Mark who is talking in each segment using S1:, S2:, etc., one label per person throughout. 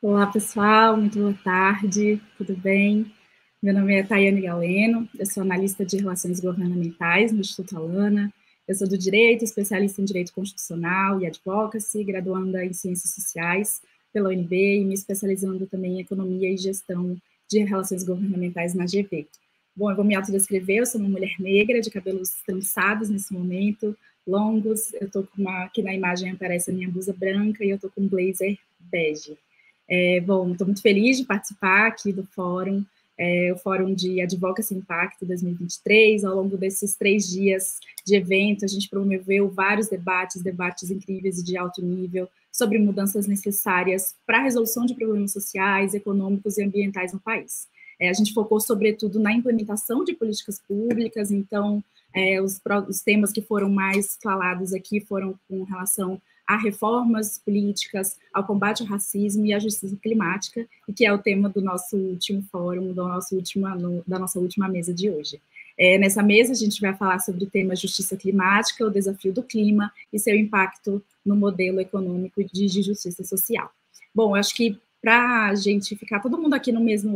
S1: Olá, pessoal, muito boa tarde, tudo bem? Meu nome é Tayane Galeno, eu sou analista de relações governamentais no Instituto Alana, eu sou do Direito, especialista em Direito Constitucional e Advocacy, graduanda em Ciências Sociais pela UNB e me especializando também em Economia e Gestão de Relações Governamentais na GV. Bom, eu vou me autodescrever, eu sou uma mulher negra, de cabelos trançados nesse momento, longos, eu estou com aqui na imagem aparece a minha blusa branca e eu estou com um blazer bege. Bom, estou muito feliz de participar aqui do fórum, o Fórum de Advocacy Impact 2023. Ao longo desses 3 dias de evento, a gente promoveu vários debates incríveis e de alto nível, sobre mudanças necessárias para a resolução de problemas sociais, econômicos e ambientais no país. A gente focou, sobretudo, na implementação de políticas públicas, então, os temas que foram mais falados aqui foram com relação a reformas políticas, ao combate ao racismo e à justiça climática, e que é o tema do nosso último fórum, da nossa última mesa de hoje. Nessa mesa, a gente vai falar sobre o tema justiça climática, o desafio do clima e seu impacto no modelo econômico de justiça social. Bom, eu acho que para a gente ficar todo mundo aqui na mesma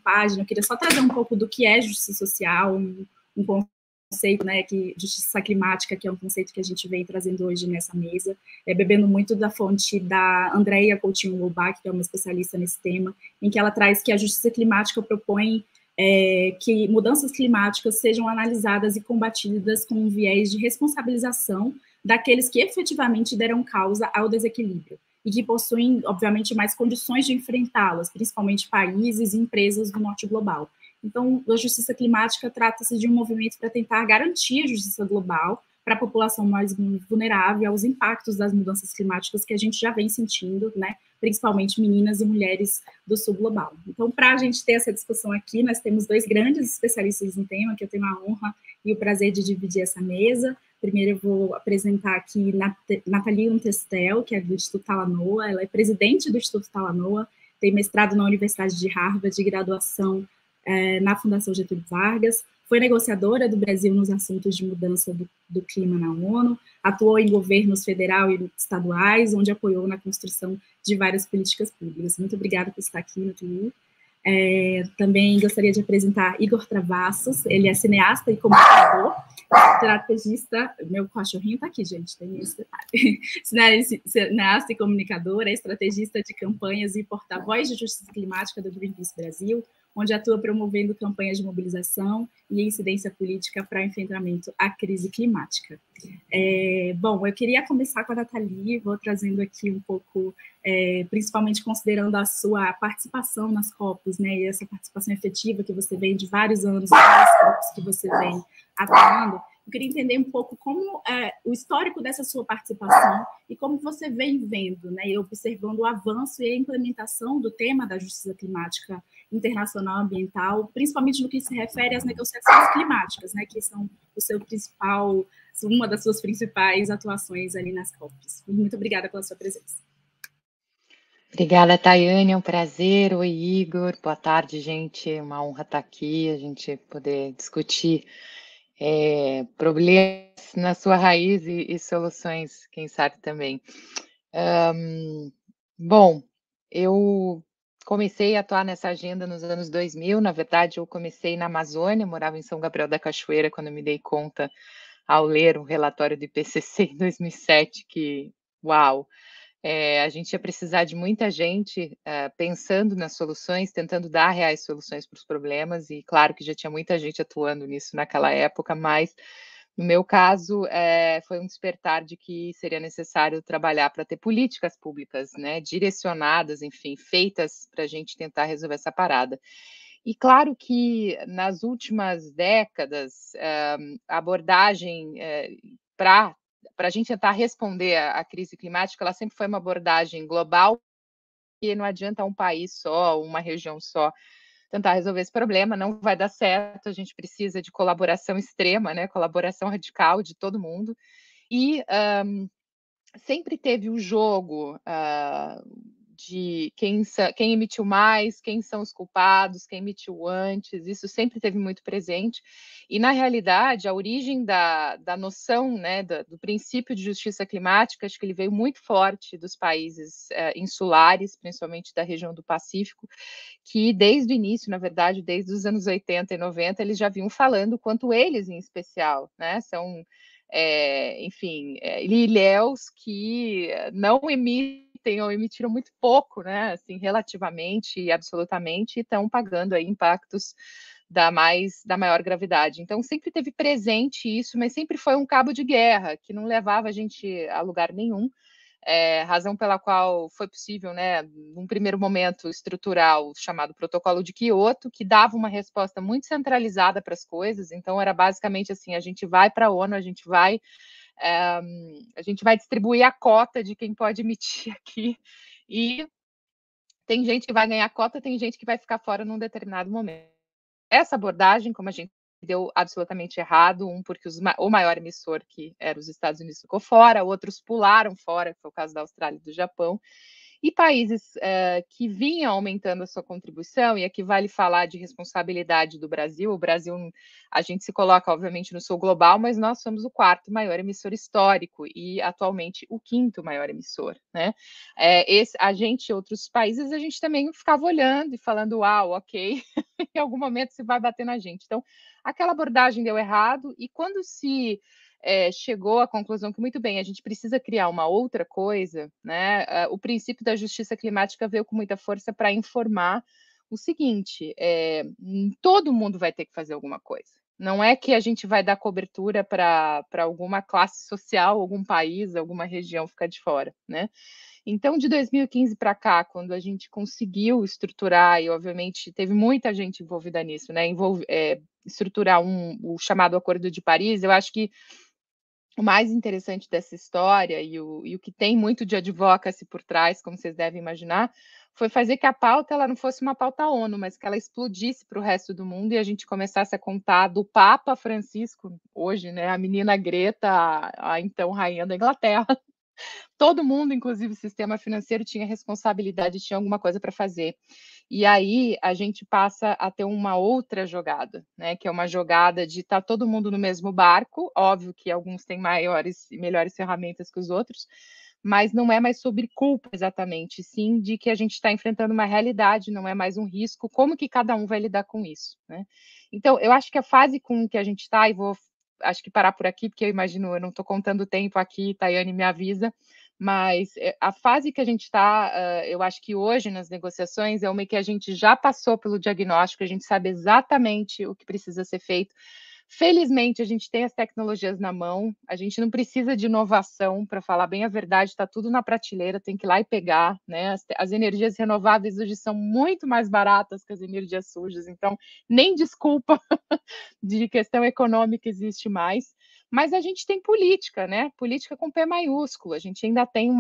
S1: página, eu queria só trazer um pouco do que é justiça social, um conceito, né, que justiça climática, que é um conceito que a gente vem trazendo hoje nessa mesa, bebendo muito da fonte da Andrea Coutinho-Loubach, que é uma especialista nesse tema, em que ela traz que a justiça climática propõe que mudanças climáticas sejam analisadas e combatidas com um viés de responsabilização daqueles que efetivamente deram causa ao desequilíbrio e que possuem, obviamente, mais condições de enfrentá-las, principalmente países e empresas do norte global. Então, a justiça climática trata-se de um movimento para tentar garantir a justiça global para a população mais vulnerável aos impactos das mudanças climáticas que a gente já vem sentindo, né, principalmente meninas e mulheres do sul global. Então, para a gente ter essa discussão aqui, nós temos 2 grandes especialistas no tema, que eu tenho a honra e o prazer de dividir essa mesa. Primeiro eu vou apresentar aqui Nathalie Untestel, que é do Instituto Talanoa, ela é presidente do Instituto Talanoa, tem mestrado na Universidade de Harvard, de graduação na Fundação Getúlio Vargas, foi negociadora do Brasil nos assuntos de mudança do clima na ONU, atuou em governos federal e estaduais, onde apoiou na construção de várias políticas públicas. Muito obrigada por estar aqui, Nathalie. Também gostaria de apresentar Igor Travassos, ele é cineasta e comunicador, estrategista, meu cachorrinho está aqui, gente, tem esse detalhe, cineasta e comunicador, é estrategista de campanhas e porta-voz de justiça climática do Greenpeace Brasil, onde atua promovendo campanhas de mobilização e incidência política para enfrentamento à crise climática. Bom, eu queria começar com a Nathalie, vou trazendo aqui um pouco, principalmente considerando a sua participação nas COPs, né, e essa participação efetiva que você vem de vários anos, várias COPs que você vem atuando. Eu queria entender um pouco como o histórico dessa sua participação e como você vem vendo, né, e observando o avanço e a implementação do tema da justiça climática internacional ambiental, principalmente no que se refere às negociações climáticas, né, que são uma das suas principais atuações ali nas COPs. Muito obrigada pela sua presença.
S2: Obrigada, Tayane, é um prazer. Oi, Igor, boa tarde, gente, uma honra estar aqui, a gente poder discutir problemas na sua raiz e soluções, quem sabe também. Bom, eu comecei a atuar nessa agenda nos anos 2000, na verdade eu comecei na Amazônia, morava em São Gabriel da Cachoeira quando eu me dei conta ao ler o relatório do IPCC em 2007 que, uau, a gente ia precisar de muita gente pensando nas soluções, tentando dar reais soluções para os problemas, e claro que já tinha muita gente atuando nisso naquela época, mas no meu caso foi um despertar de que seria necessário trabalhar para ter políticas públicas, né, direcionadas, enfim, feitas para a gente tentar resolver essa parada. E claro que nas últimas décadas a abordagem para a gente tentar responder à crise climática, ela sempre foi uma abordagem global, e não adianta um país só, uma região só tentar resolver esse problema, não vai dar certo, a gente precisa de colaboração extrema, né, colaboração radical de todo mundo, e sempre teve o jogo de quem emitiu mais, quem são os culpados, quem emitiu antes, isso sempre teve muito presente. E, na realidade, a origem da noção, né, do princípio de justiça climática, acho que ele veio muito forte dos países insulares, principalmente da região do Pacífico, que desde o início, na verdade, desde os anos 80 e 90, eles já vinham falando quanto eles, em especial, né, são, enfim, ilhéus que não emitem ou emitiram muito pouco, né, assim, relativamente e absolutamente, e estão pagando aí impactos da maior gravidade. Então, sempre teve presente isso, mas sempre foi um cabo de guerra, que não levava a gente a lugar nenhum. Razão pela qual foi possível, né, num primeiro momento, estruturar o chamado Protocolo de Quioto, que dava uma resposta muito centralizada para as coisas. Então, era basicamente assim: a gente vai para a ONU, a gente vai distribuir a cota de quem pode emitir aqui, e tem gente que vai ganhar cota, tem gente que vai ficar fora num determinado momento. Essa abordagem, como a gente deu absolutamente errado, porque o maior emissor, que era os Estados Unidos, ficou fora, outros pularam fora, que foi o caso da Austrália e do Japão, e países que vinham aumentando a sua contribuição, e aqui vale falar de responsabilidade do Brasil. O Brasil, a gente se coloca, obviamente, no sul global, mas nós somos o 4º maior emissor histórico e, atualmente, o 5º maior emissor, né? A gente, outros países, a gente também ficava olhando e falando, uau, ok, em algum momento você vai bater na gente. Então, aquela abordagem deu errado, e quando se chegou à conclusão que, muito bem, a gente precisa criar uma outra coisa, né? O princípio da justiça climática veio com muita força para informar o seguinte: todo mundo vai ter que fazer alguma coisa. Não é que a gente vai dar cobertura para alguma classe social, algum país, alguma região ficar de fora, né? Então, de 2015 para cá, quando a gente conseguiu estruturar, e obviamente teve muita gente envolvida nisso, né? Estruturar o chamado Acordo de Paris, eu acho que o mais interessante dessa história, e o que tem muito de advocacy por trás, como vocês devem imaginar, foi fazer que a pauta ela não fosse uma pauta ONU, mas que ela explodisse para o resto do mundo e a gente começasse a contar do Papa Francisco, hoje, né, a menina Greta, a então rainha da Inglaterra. Todo mundo, inclusive o sistema financeiro, tinha responsabilidade, tinha alguma coisa para fazer. E aí a gente passa a ter uma outra jogada, né? Que é uma jogada de estar todo mundo no mesmo barco. Óbvio que alguns têm maiores e melhores ferramentas que os outros, mas não é mais sobre culpa exatamente, sim de que a gente está enfrentando uma realidade, não é mais um risco. Como que cada um vai lidar com isso, né? Então, eu acho que a fase com que a gente está, e vou acho que parar por aqui, porque eu imagino, eu não estou contando o tempo aqui, Tayane me avisa, mas a fase que a gente está, eu acho que hoje nas negociações é uma que a gente já passou pelo diagnóstico, a gente sabe exatamente o que precisa ser feito. Felizmente, a gente tem as tecnologias na mão, a gente não precisa de inovação, para falar bem a verdade, está tudo na prateleira, tem que ir lá e pegar, né? As energias renováveis hoje são muito mais baratas que as energias sujas, então nem desculpa de questão econômica existe mais. Mas a gente tem política, né? Política com P maiúsculo. A gente ainda tem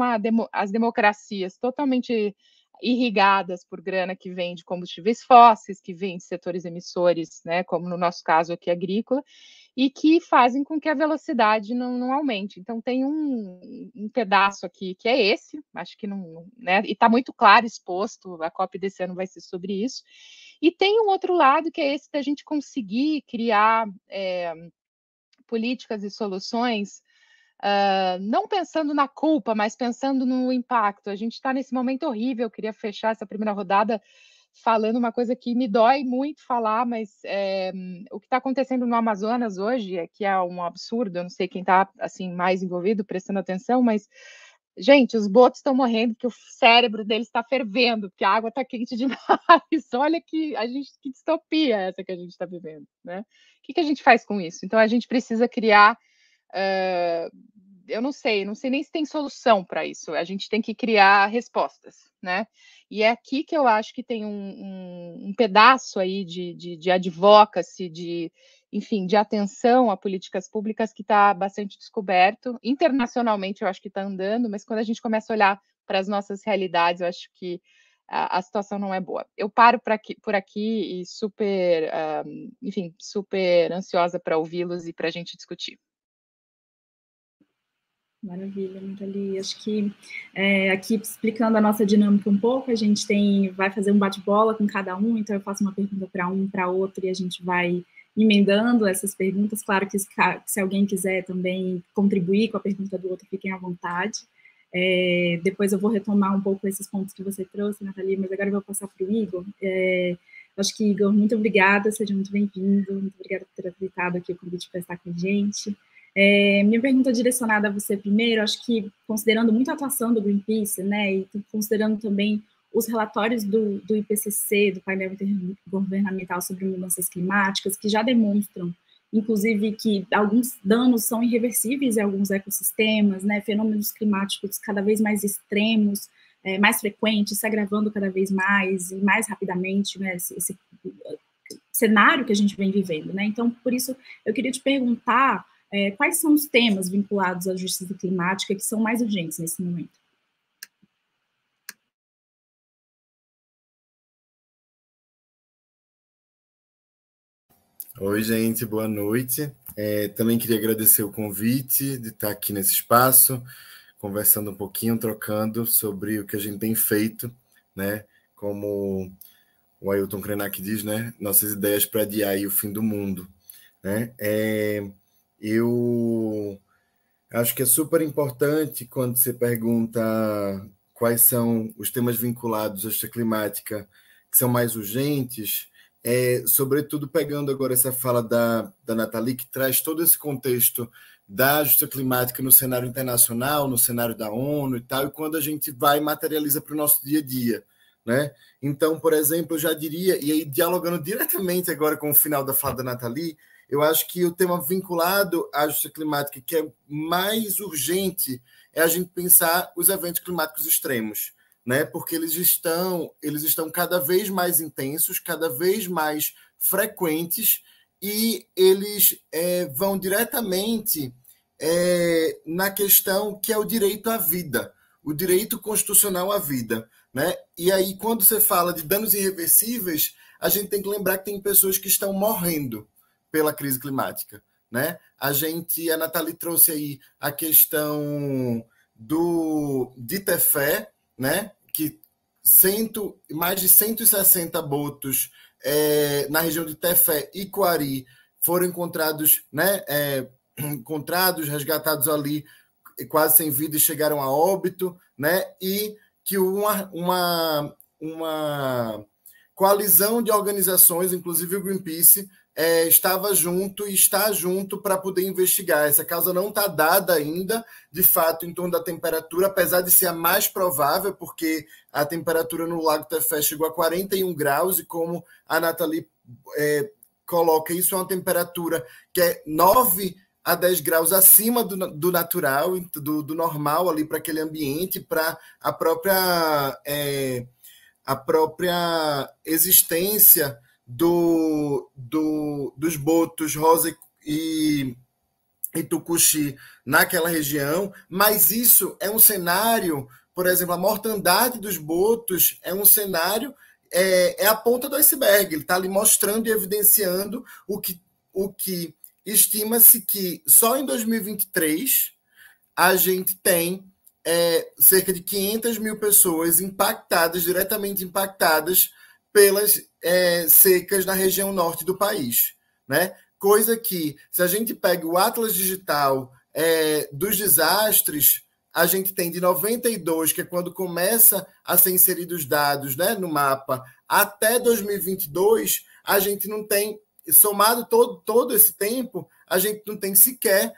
S2: as democracias totalmente irrigadas por grana que vem de combustíveis fósseis, que vem de setores emissores, né? Como no nosso caso aqui agrícola, e que fazem com que a velocidade não aumente. Então tem um pedaço aqui que é esse, acho que não, né? E está muito claro exposto. A COP desse ano vai ser sobre isso. E tem um outro lado que é esse da gente conseguir criar políticas e soluções, não pensando na culpa, mas pensando no impacto. A gente está nesse momento horrível. Eu queria fechar essa primeira rodada falando uma coisa que me dói muito falar, mas o que está acontecendo no Amazonas hoje, que é um absurdo. Eu não sei quem está assim mais envolvido, prestando atenção, mas gente, os botos estão morrendo porque o cérebro deles está fervendo, porque a água está quente demais. Olha que distopia essa que a gente está vivendo, né? O que a gente faz com isso? Então a gente precisa criar. Eu não sei nem se tem solução para isso. A gente tem que criar respostas, né? E é aqui que eu acho que tem um pedaço aí de advocacy, enfim, de atenção a políticas públicas que está bastante descoberto. Internacionalmente, eu acho que está andando, mas quando a gente começa a olhar para as nossas realidades, eu acho que a situação não é boa. Eu paro por aqui e super, enfim, super ansiosa para ouvi-los e para a gente discutir.
S1: Maravilha, Nathalie. Acho que aqui explicando a nossa dinâmica um pouco, a gente vai fazer um bate-bola com cada um, então eu faço uma pergunta para um, para outro, e a gente vai emendando essas perguntas. Claro que se alguém quiser também contribuir com a pergunta do outro, fiquem à vontade. Depois eu vou retomar um pouco esses pontos que você trouxe, Nathalie, mas agora eu vou passar para o Igor. Acho que, Igor, muito obrigada, seja muito bem-vindo, muito obrigada por ter aceitado aqui o convite para estar com a gente. Minha pergunta é direcionada a você primeiro, acho que considerando muito a atuação do Greenpeace, né, e considerando também os relatórios do IPCC, do painel intergovernamental sobre mudanças climáticas, que já demonstram, inclusive, que alguns danos são irreversíveis em alguns ecossistemas, né, fenômenos climáticos cada vez mais extremos, mais frequentes, se agravando cada vez mais e mais rapidamente, né, esse cenário que a gente vem vivendo, né? Então, por isso, eu queria te perguntar quais são os temas vinculados à justiça climática que são mais urgentes nesse momento?
S3: Oi, gente, boa noite. Também queria agradecer o convite de estar aqui nesse espaço, conversando um pouquinho, trocando sobre o que a gente tem feito, né? Como o Ailton Krenak diz, né? Nossas ideias para adiar aí o fim do mundo, né? Eu acho que é super importante quando você pergunta quais são os temas vinculados à justiça climática que são mais urgentes, sobretudo pegando agora essa fala da Nathalie, que traz todo esse contexto da justiça climática no cenário internacional, no cenário da ONU e tal, e quando a gente vai e materializa para o nosso dia a dia, né? Então, por exemplo, eu já diria, e aí dialogando diretamente agora com o final da fala da Nathalie, eu acho que o tema vinculado à justiça climática que é mais urgente é a gente pensar os eventos climáticos extremos, né? Porque eles estão cada vez mais intensos, cada vez mais frequentes, e eles vão diretamente na questão que é o direito à vida, o direito constitucional à vida, né? E aí, quando você fala de danos irreversíveis, a gente tem que lembrar que tem pessoas que estão morrendo pela crise climática, né? A Nathalie trouxe aí a questão de Tefé, né? Que mais de 160 botos na região de Tefé e Coari foram encontrados, né? Encontrados, resgatados ali, quase sem vida, e chegaram a óbito, né? E que uma coalizão de organizações, inclusive o Greenpeace, estava junto e está junto para poder investigar. Essa causa não está dada ainda, de fato, em torno da temperatura, apesar de ser a mais provável, porque a temperatura no Lago Tefé chegou a 41 graus, e como a Nathalie coloca, isso é uma temperatura que é 9 a 10 graus acima do natural, do normal ali para aquele ambiente, para a própria existência dos botos Rosa e Tucuxi naquela região. Mas isso é um cenário, por exemplo, a mortandade dos botos é um cenário, a ponta do iceberg. Ele está ali mostrando e evidenciando o que estima-se que só em 2023 a gente tem cerca de 500 mil pessoas diretamente impactadas pelas secas na região norte do país, né? Coisa que, se a gente pega o Atlas Digital dos desastres, a gente tem de 92, que é quando começa a ser inseridos dados, né, no mapa, até 2022, a gente não tem, somado todo esse tempo, a gente não tem sequer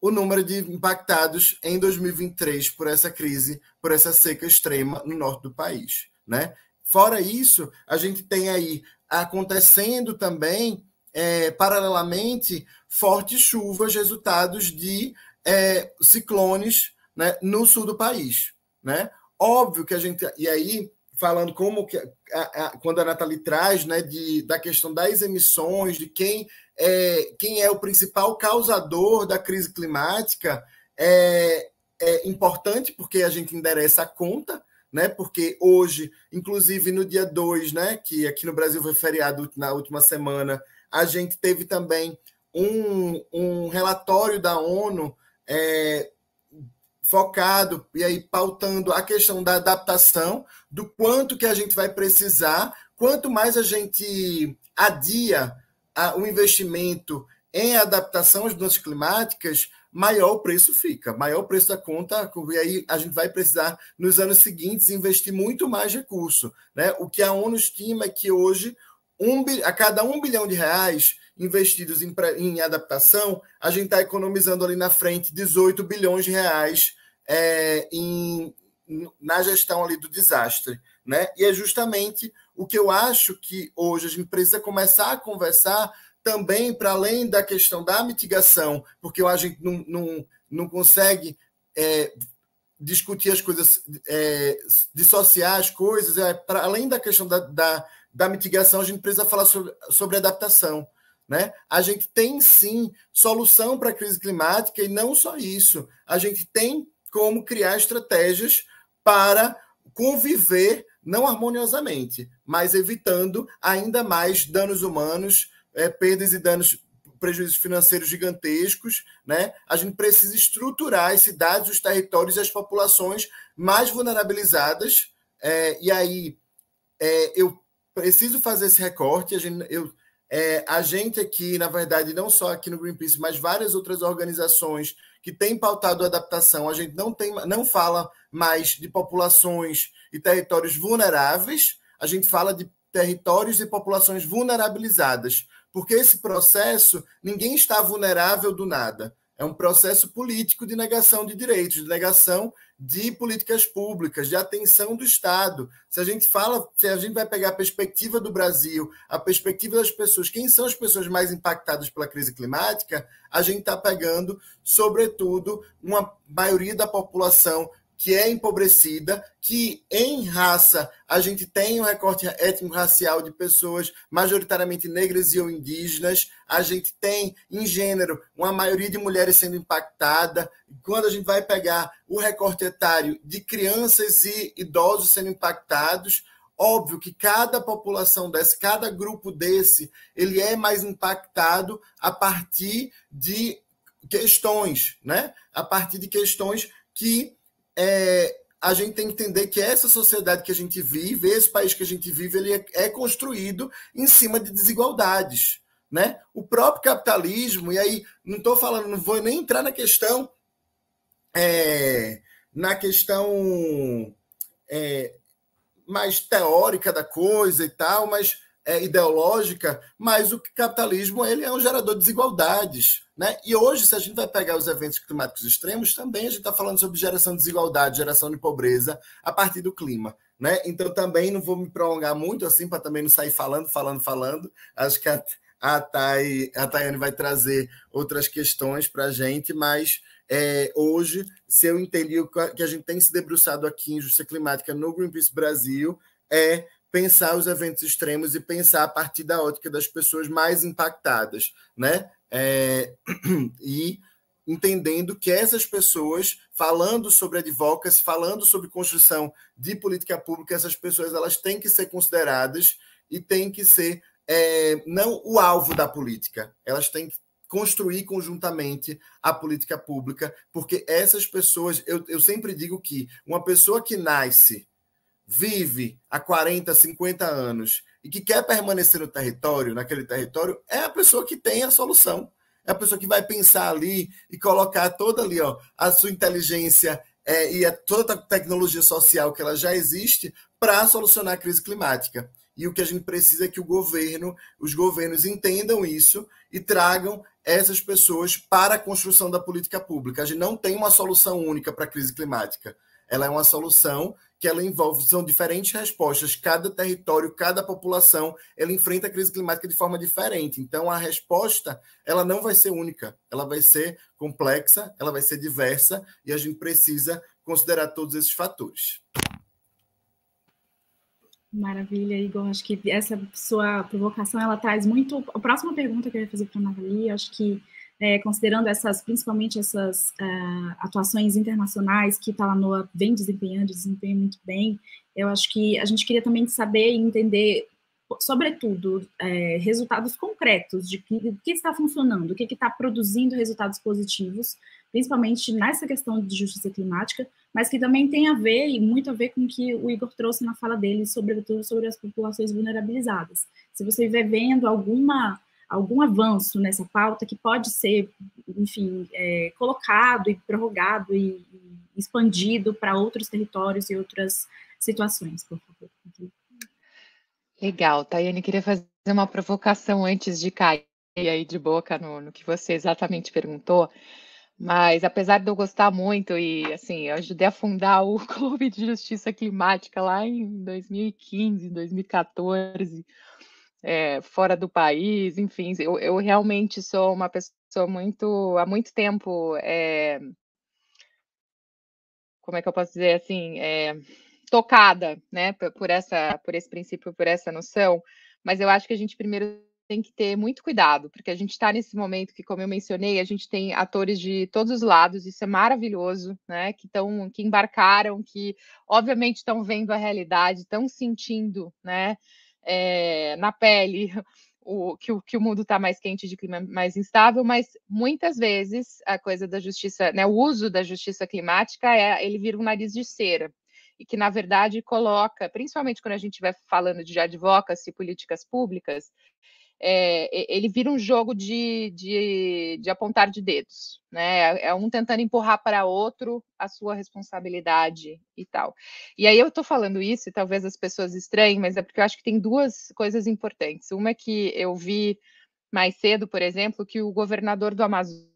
S3: o número de impactados em 2023 por essa crise, por essa seca extrema no norte do país, né? Fora isso, a gente tem aí acontecendo também, paralelamente, fortes chuvas, resultados de ciclones, né, no sul do país, né? Óbvio que a gente... E aí, falando como que quando a Nathalie traz, né, da questão das emissões, de quem é o principal causador da crise climática, é importante, porque a gente endereça a conta, né? Porque hoje, inclusive no dia 2, né, que aqui no Brasil foi feriado na última semana, a gente teve também um relatório da ONU focado e aí pautando a questão da adaptação, do quanto que a gente vai precisar, quanto mais a gente adia o investimento em adaptação às mudanças climáticas, maior o preço fica, maior o preço da conta, e aí a gente vai precisar, nos anos seguintes, investir muito mais recurso, né? O que a ONU estima é que hoje, a cada R$1 bilhão investidos em adaptação, a gente está economizando ali na frente 18 bilhões de reais na gestão ali do desastre, né? E é justamente o que eu acho que hoje a gente precisa começar a conversar também para além da questão da mitigação, porque a gente não consegue discutir as coisas, dissociar as coisas, para além da questão da mitigação, a gente precisa falar sobre adaptação. Né? A gente tem, sim, solução para a crise climática, e não só isso. A gente tem como criar estratégias para conviver, não harmoniosamente, mas evitando ainda mais danos humanos, perdas e danos, prejuízos financeiros gigantescos. Né? A gente precisa estruturar as cidades, os territórios e as populações mais vulnerabilizadas. E aí eu preciso fazer esse recorte. A gente aqui, na verdade, não só aqui no Greenpeace, mas várias outras organizações que têm pautado a adaptação, a gente não fala mais de populações e territórios vulneráveis, a gente fala de territórios e populações vulnerabilizadas, porque esse processo, ninguém está vulnerável do nada. É um processo político de negação de direitos, de negação de políticas públicas, de atenção do Estado. Se a gente vai pegar a perspectiva do Brasil, a perspectiva das pessoas, quem são as pessoas mais impactadas pela crise climática, a gente está pegando, sobretudo, uma maioria da população que é empobrecida, que em raça a gente tem um recorte étnico-racial de pessoas majoritariamente negras e ou indígenas, a gente tem, em gênero, uma maioria de mulheres sendo impactada. Quando a gente vai pegar o recorte etário de crianças e idosos sendo impactados, óbvio que cada população desse, cada grupo desse, ele é mais impactado a partir de questões, né? A partir de questões que a gente tem que entender que essa sociedade que a gente vive, esse país que a gente vive, ele é construído em cima de desigualdades, né? O próprio capitalismo, e aí não vou nem entrar na questão mais teórica da coisa e tal, mas ideológica, mas o capitalismo ele é um gerador de desigualdades, né? E hoje, se a gente vai pegar os eventos climáticos extremos, também a gente está falando sobre geração de desigualdade, geração de pobreza a partir do clima, né? Então também não vou me prolongar muito assim para também não sair falando. Acho que a Tayane vai trazer outras questões para a gente, mas hoje, se eu entendi o que a gente tem se debruçado aqui em Justiça Climática no Greenpeace Brasil, pensar os eventos extremos e pensar a partir da ótica das pessoas mais impactadas, né? E entendendo que essas pessoas, falando sobre advocacy, falando sobre construção de política pública, essas pessoas elas têm que ser consideradas e têm que ser não o alvo da política, elas têm que construir conjuntamente a política pública, porque essas pessoas, eu sempre digo que uma pessoa que nasce, vive há 40, 50 anos e que quer permanecer no território, naquele território, é a pessoa que tem a solução. É a pessoa que vai pensar ali e colocar toda ali, a sua inteligência e toda a tecnologia social que ela já existe para solucionar a crise climática. E o que a gente precisa é que os governos entendam isso e tragam essas pessoas para a construção da política pública. A gente não tem uma solução única para a crise climática. Ela é uma solução que ela envolve, são diferentes respostas. Cada território, cada população, ela enfrenta a crise climática de forma diferente. Então, a resposta, ela não vai ser única. Ela vai ser complexa, ela vai ser diversa, e a gente precisa considerar todos esses fatores.
S1: Maravilha, Igor. Acho que essa sua provocação, ela traz muito... A próxima pergunta que eu ia fazer para a Nathalie, acho que considerando principalmente essas atuações internacionais que Talanoa vem desempenha muito bem, eu acho que a gente queria também saber e entender, sobretudo, resultados concretos de que está funcionando, o que está produzindo resultados positivos principalmente nessa questão de justiça climática, mas que também tem a ver, e muito a ver com o que o Igor trouxe na fala dele, sobretudo sobre as populações vulnerabilizadas. Se você estiver vendo algum avanço nessa pauta que pode ser, enfim, colocado e prorrogado e expandido para outros territórios e outras situações, por favor.
S2: Legal, Tayane, queria fazer uma provocação antes de cair aí de boca no que você exatamente perguntou, mas apesar de eu gostar muito e, assim, eu ajudei a fundar o Clube de Justiça Climática lá em 2015, 2014, fora do país, enfim, eu realmente sou uma pessoa há muito tempo, como é que eu posso dizer, assim, tocada, né, por esse princípio, por essa noção, mas eu acho que a gente primeiro tem que ter muito cuidado, porque a gente está nesse momento que, como eu mencionei, a gente tem atores de todos os lados, isso é maravilhoso, né, que embarcaram, que obviamente estão vendo a realidade, estão sentindo, né, na pele que o mundo está mais quente, de clima mais instável, mas muitas vezes a coisa da justiça, né, o uso da justiça climática ele vira um nariz de cera, e que, na verdade, coloca, principalmente quando a gente vai falando de advocacy e políticas públicas, ele vira um jogo de apontar de dedos, né? É um tentando empurrar para outro a sua responsabilidade e tal. E aí eu estou falando isso, e talvez as pessoas estranhem, mas é porque eu acho que tem duas coisas importantes. Uma é que eu vi mais cedo, por exemplo, que o governador do Amazonas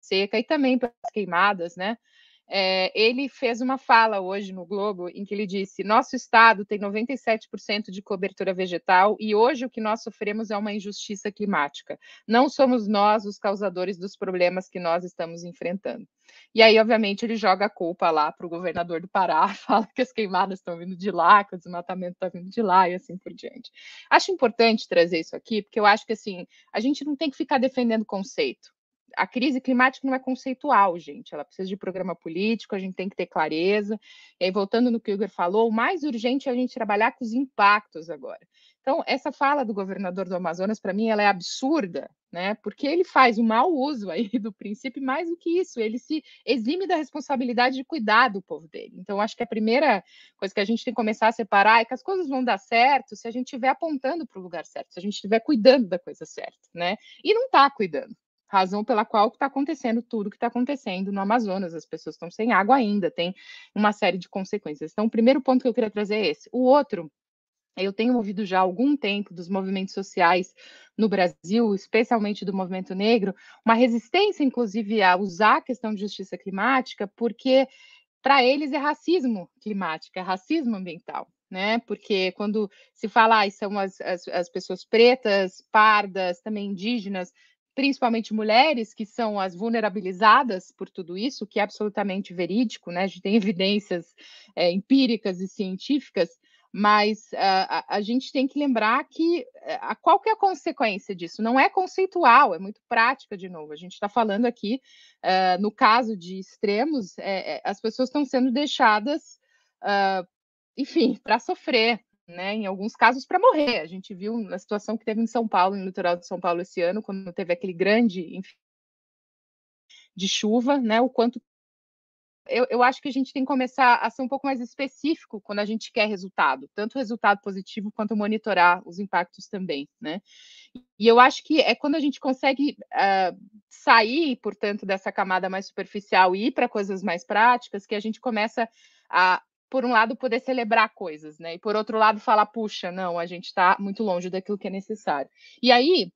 S2: seca e também pelas queimadas, né? Ele fez uma fala hoje no Globo em que ele disse: nosso estado tem 97% de cobertura vegetal e hoje o que nós sofremos é uma injustiça climática. Não somos nós os causadores dos problemas que nós estamos enfrentando. E aí, obviamente, ele joga a culpa lá para o governador do Pará, fala que as queimadas estão vindo de lá, que o desmatamento está vindo de lá e assim por diante. Acho importante trazer isso aqui, porque eu acho que assim, a gente não tem que ficar defendendo conceito. A crise climática não é conceitual, gente, ela precisa de programa político, a gente tem que ter clareza. E aí, voltando no que o Igor falou, o mais urgente é a gente trabalhar com os impactos agora. Então, essa fala do governador do Amazonas, para mim, ela é absurda, né? Porque ele faz um mau uso aí do princípio, e mais do que isso, ele se exime da responsabilidade de cuidar do povo dele. Então, acho que a primeira coisa que a gente tem que começar a separar é que as coisas vão dar certo se a gente estiver apontando para o lugar certo, se a gente estiver cuidando da coisa certa, né? E não está cuidando. Razão pela qual está acontecendo tudo que está acontecendo no Amazonas, as pessoas estão sem água ainda, tem uma série de consequências. Então, o primeiro ponto que eu queria trazer é esse. O outro, eu tenho ouvido já há algum tempo dos movimentos sociais no Brasil, especialmente do movimento negro, uma resistência, inclusive, a usar a questão de justiça climática, porque para eles é racismo climático, é racismo ambiental. Né? Porque quando se fala, são as pessoas pretas, pardas, também indígenas, principalmente mulheres, que são as vulnerabilizadas por tudo isso, que é absolutamente verídico, né? A gente tem evidências empíricas e científicas, mas a gente tem que lembrar que qual que é a consequência disso? Não é conceitual, é muito prática, de novo. A gente está falando aqui, no caso de extremos, as pessoas estão sendo deixadas, enfim, para sofrer, né? Em alguns casos, para morrer. A gente viu na situação que teve em São Paulo, no litoral de São Paulo esse ano, quando teve aquele grande, enfim, de chuva, né? O quanto eu acho que a gente tem que começar a ser um pouco mais específico quando a gente quer resultado, tanto resultado positivo quanto monitorar os impactos também, né? E eu acho que é quando a gente consegue sair, portanto, dessa camada mais superficial e ir para coisas mais práticas que a gente começa a, por um lado, poder celebrar coisas, né? E por outro lado, falar, puxa, não, a gente está muito longe daquilo que é necessário. E aí,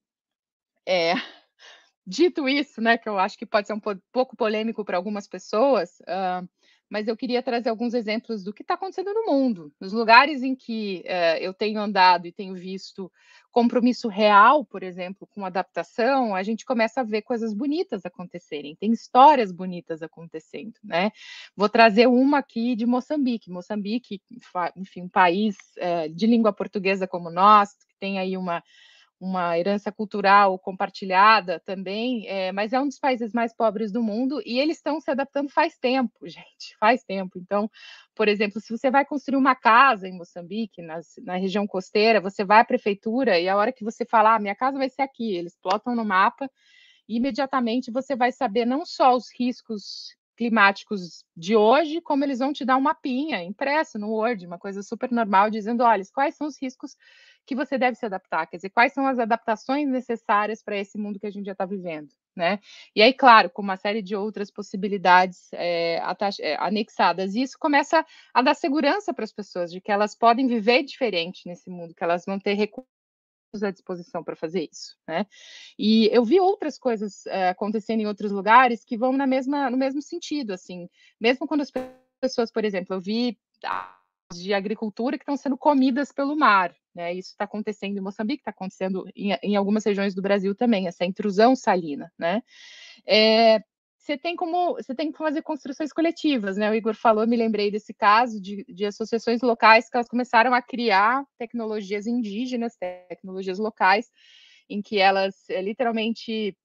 S2: dito isso, né, que eu acho que pode ser um pouco polêmico para algumas pessoas, mas eu queria trazer alguns exemplos do que está acontecendo no mundo, nos lugares em que eu tenho andado e tenho visto compromisso real, por exemplo, com adaptação, a gente começa a ver coisas bonitas acontecerem, tem histórias bonitas acontecendo, né? Vou trazer uma aqui de Moçambique. Moçambique, enfim, um país de língua portuguesa como nós, que tem aí uma herança cultural compartilhada também, mas é um dos países mais pobres do mundo e eles estão se adaptando faz tempo, gente, faz tempo. Então, por exemplo, se você vai construir uma casa em Moçambique, na região costeira, você vai à prefeitura e a hora que você fala, minha casa vai ser aqui, eles plotam no mapa imediatamente você vai saber não só os riscos climáticos de hoje, como eles vão te dar um mapinha impresso no Word, uma coisa super normal, dizendo, olha, quais são os riscos que você deve se adaptar, quer dizer, quais são as adaptações necessárias para esse mundo que a gente já está vivendo, né? E aí, claro, com uma série de outras possibilidades anexadas, e isso começa a dar segurança para as pessoas, de que elas podem viver diferente nesse mundo, que elas vão ter recursos à disposição para fazer isso, né? E eu vi outras coisas acontecendo em outros lugares que vão no mesmo sentido, assim, mesmo quando as pessoas, por exemplo, eu vi de agricultura que estão sendo comidas pelo mar, né? Isso está acontecendo em Moçambique, está acontecendo em algumas regiões do Brasil também, essa intrusão salina, né? Você tem que fazer construções coletivas, né? O Igor falou, eu me lembrei desse caso de associações locais que elas começaram a criar tecnologias indígenas, tecnologias locais, em que elas literalmente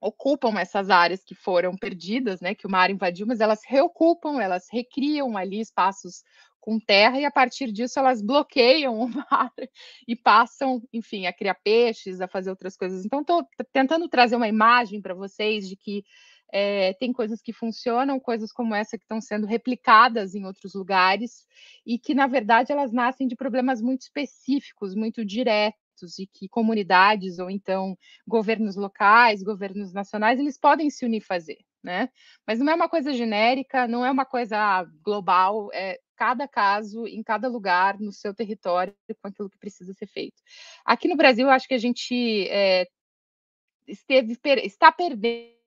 S2: ocupam essas áreas que foram perdidas, né? Que o mar invadiu, mas elas reocupam, elas recriam ali espaços com terra e a partir disso elas bloqueiam o mar e passam, enfim, a criar peixes, a fazer outras coisas. Então, estou tentando trazer uma imagem para vocês de que tem coisas que funcionam, coisas como essa que estão sendo replicadas em outros lugares e que, na verdade, elas nascem de problemas muito específicos, muito diretos e que comunidades ou então governos locais, governos nacionais, eles podem se unir e fazer, né? Mas não é uma coisa genérica, não é uma coisa global, é cada caso, em cada lugar, no seu território, com aquilo que precisa ser feito. Aqui no Brasil, eu acho que a gente está perdendo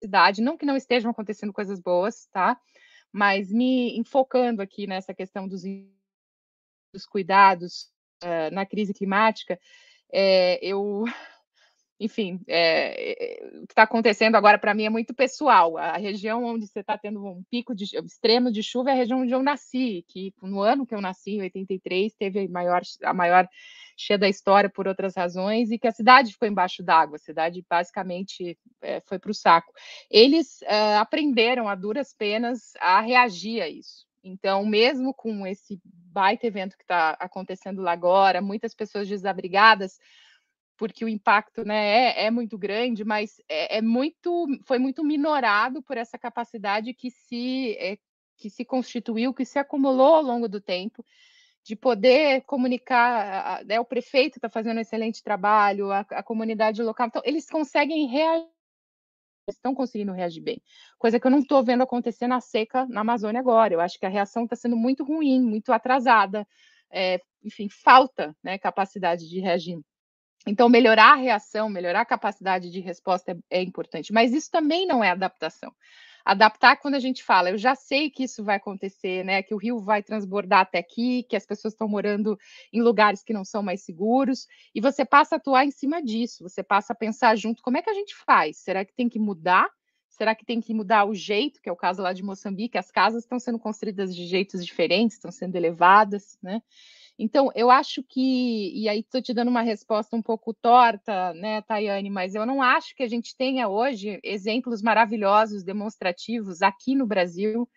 S2: cidade, não que não estejam acontecendo coisas boas, tá? Mas me enfocando aqui nessa questão dos cuidados na crise climática, enfim, o que está acontecendo agora para mim é muito pessoal. A região onde você está tendo um pico extremo de chuva é a região onde eu nasci, que no ano que eu nasci, em 83, teve a maior cheia da história por outras razões, e que a cidade ficou embaixo d'água, a cidade basicamente foi para o saco. Eles aprenderam a duras penas a reagir a isso. Então, mesmo com esse baita evento que está acontecendo lá agora, muitas pessoas desabrigadas, porque o impacto, né, é muito grande, mas foi muito minorado por essa capacidade que se constituiu, que se acumulou ao longo do tempo, de poder comunicar, né, o prefeito está fazendo um excelente trabalho, a comunidade local, então eles conseguem reagir, estão conseguindo reagir bem, coisa que eu não estou vendo acontecer na seca na Amazônia agora. Eu acho que a reação está sendo muito ruim, muito atrasada, enfim, falta, né, capacidade de reagir. Então, melhorar a reação, melhorar a capacidade de resposta é importante, mas isso também não é adaptação. Adaptar quando a gente fala, eu já sei que isso vai acontecer, né? Que o rio vai transbordar até aqui, que as pessoas estão morando em lugares que não são mais seguros, e você passa a atuar em cima disso, você passa a pensar junto, como é que a gente faz? Será que tem que mudar? Será que tem que mudar o jeito, que é o caso lá de Moçambique? As casas estão sendo construídas de jeitos diferentes, estão sendo elevadas, né? Então, eu acho que, e aí estou te dando uma resposta um pouco torta, né, Tayane, mas eu não acho que a gente tenha hoje exemplos maravilhosos, demonstrativos aqui no Brasil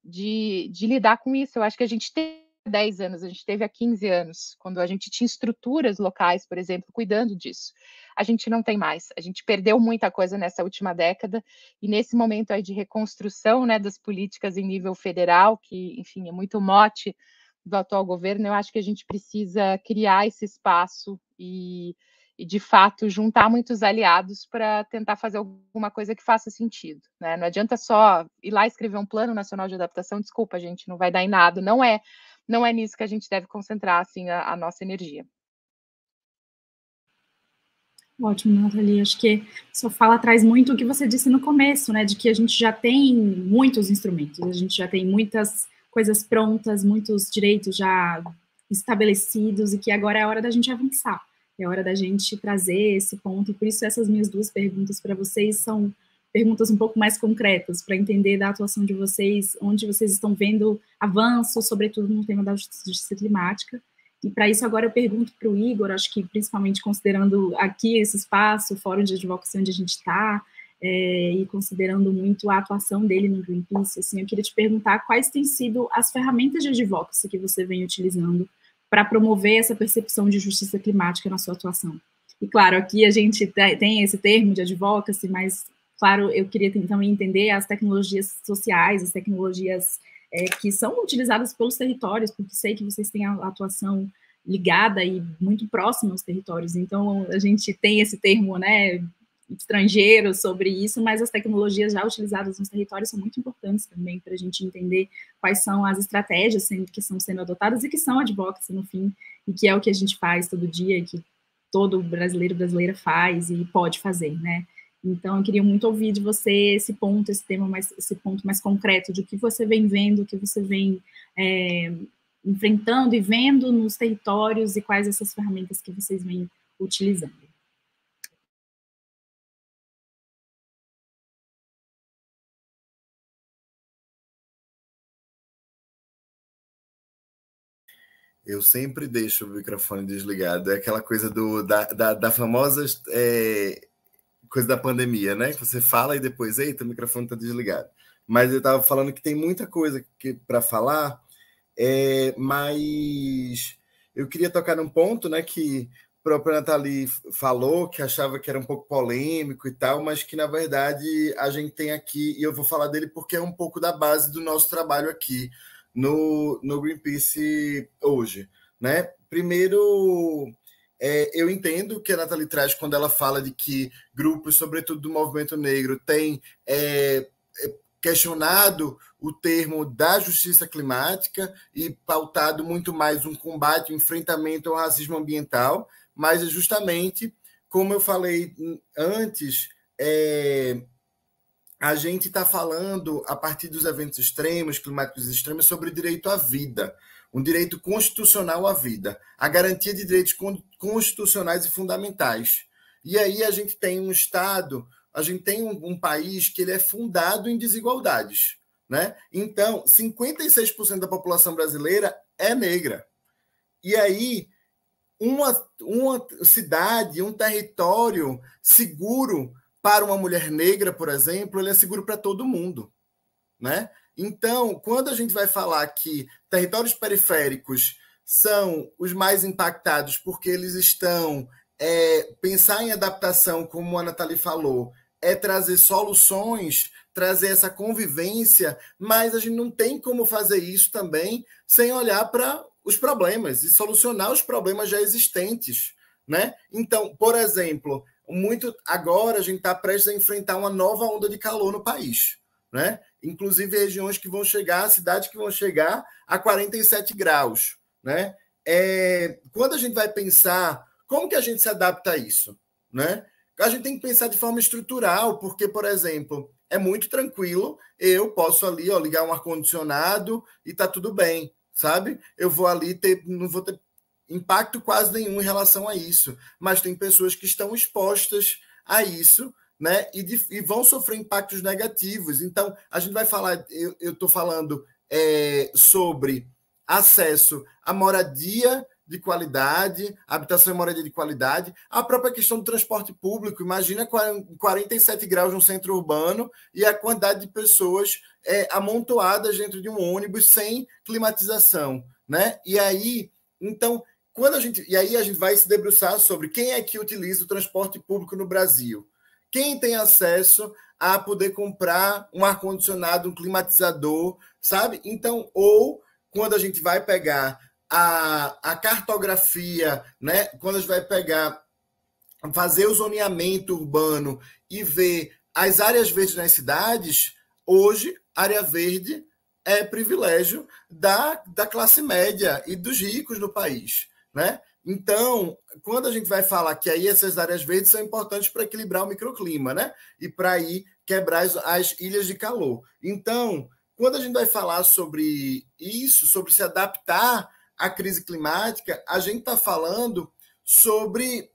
S2: de lidar com isso. Eu acho que a gente tem 10 anos, a gente teve há 15 anos, quando a gente tinha estruturas locais, por exemplo, cuidando disso. A gente não tem mais, a gente perdeu muita coisa nessa última década, e nesse momento aí de reconstrução, né, das políticas em nível federal, que, enfim, é muito mote do atual governo, eu acho que a gente precisa criar esse espaço e de fato, juntar muitos aliados para tentar fazer alguma coisa que faça sentido, né? Não adianta só ir lá escrever um plano nacional de adaptação, desculpa, gente, não vai dar em nada, não é nisso que a gente deve concentrar, assim, a nossa energia.
S1: Ótimo, Nathalie, acho que sua fala traz muito o que você disse no começo, né, de que a gente já tem muitos instrumentos, a gente já tem muitas coisas prontas, muitos direitos já estabelecidos, e que agora é a hora da gente avançar. É hora da gente trazer esse ponto, e por isso essas minhas duas perguntas para vocês são perguntas um pouco mais concretas, para entender da atuação de vocês, onde vocês estão vendo avanços, sobretudo no tema da justiça climática. E para isso agora eu pergunto para o Igor, acho que principalmente considerando aqui esse espaço, o Fórum de Advocacia onde a gente está, e considerando muito a atuação dele no Greenpeace, assim, eu queria te perguntar quais têm sido as ferramentas de advocacy que você vem utilizando para promover essa percepção de justiça climática na sua atuação. E, claro, aqui a gente tem esse termo de advocacy, mas, claro, eu queria também entender as tecnologias sociais, as tecnologias que são utilizadas pelos territórios, porque sei que vocês têm a atuação ligada e muito próxima aos territórios. Então, a gente tem esse termo, né, estrangeiro sobre isso, mas as tecnologias já utilizadas nos territórios são muito importantes também para a gente entender quais são as estratégias que estão sendo adotadas e que são advocacy no fim, e que é o que a gente faz todo dia, que todo brasileiro e brasileira faz e pode fazer, né? Então, eu queria muito ouvir de você esse ponto, esse ponto mais concreto de o que você vem vendo, o que você vem enfrentando e vendo nos territórios e quais essas ferramentas que vocês vêm utilizando.
S3: Eu sempre deixo o microfone desligado. É aquela coisa da famosa coisa da pandemia, né? Que você fala e depois, eita, o microfone está desligado. Mas eu estava falando que tem muita coisa para falar, mas eu queria tocar num ponto, né, que a própria Nathalie falou, que achava que era um pouco polêmico e tal, mas que, na verdade, a gente tem aqui, e eu vou falar dele porque é um pouco da base do nosso trabalho aqui no Greenpeace hoje, né? Primeiro, eu entendo que a Nathalie traz quando ela fala de que grupos, sobretudo do movimento negro, têm questionado o termo da justiça climática e pautado muito mais um combate, um enfrentamento ao racismo ambiental, mas é justamente, como eu falei antes, a gente está falando, a partir dos eventos extremos, climáticos extremos, sobre direito à vida, um direito constitucional à vida, a garantia de direitos constitucionais e fundamentais. E aí a gente tem um Estado, a gente tem um país que ele é fundado em desigualdades, né? Então, 56% da população brasileira é negra. E aí, uma cidade, um território seguro para uma mulher negra, por exemplo, ele é seguro para todo mundo, né? Então, quando a gente vai falar que territórios periféricos são os mais impactados porque eles estão... pensar em adaptação, como a Nathalie falou, é trazer soluções, trazer essa convivência, mas a gente não tem como fazer isso também sem olhar para os problemas e solucionar os problemas já existentes, né? Então, por exemplo... agora a gente está prestes a enfrentar uma nova onda de calor no país, né? Inclusive regiões que vão chegar, cidades que vão chegar a 47 graus, né? Quando a gente vai pensar como que a gente se adapta a isso, né? A gente tem que pensar de forma estrutural, porque, por exemplo, é muito tranquilo, eu posso ali ligar um ar-condicionado e tá tudo bem, sabe? Eu vou ali não vou ter impacto quase nenhum em relação a isso, mas tem pessoas que estão expostas a isso, né? E vão sofrer impactos negativos. Então, a gente vai falar, eu estou falando sobre acesso à moradia de qualidade, habitação e moradia de qualidade, a própria questão do transporte público. Imagina 47 graus no centro urbano e a quantidade de pessoas amontoadas dentro de um ônibus sem climatização, né? E aí, então, e aí a gente vai se debruçar sobre quem é que utiliza o transporte público no Brasil. Quem tem acesso a poder comprar um ar-condicionado, um climatizador, sabe? Então, ou quando a gente vai pegar a cartografia, né? Quando a gente vai fazer o zoneamento urbano e ver as áreas verdes nas cidades, hoje, área verde é privilégio da classe média e dos ricos no país, né? Então, quando a gente vai falar que aí essas áreas verdes são importantes para equilibrar o microclima, né? E para aí quebrar as ilhas de calor. Então, quando a gente vai falar sobre isso, sobre se adaptar à crise climática, a gente está falando sobre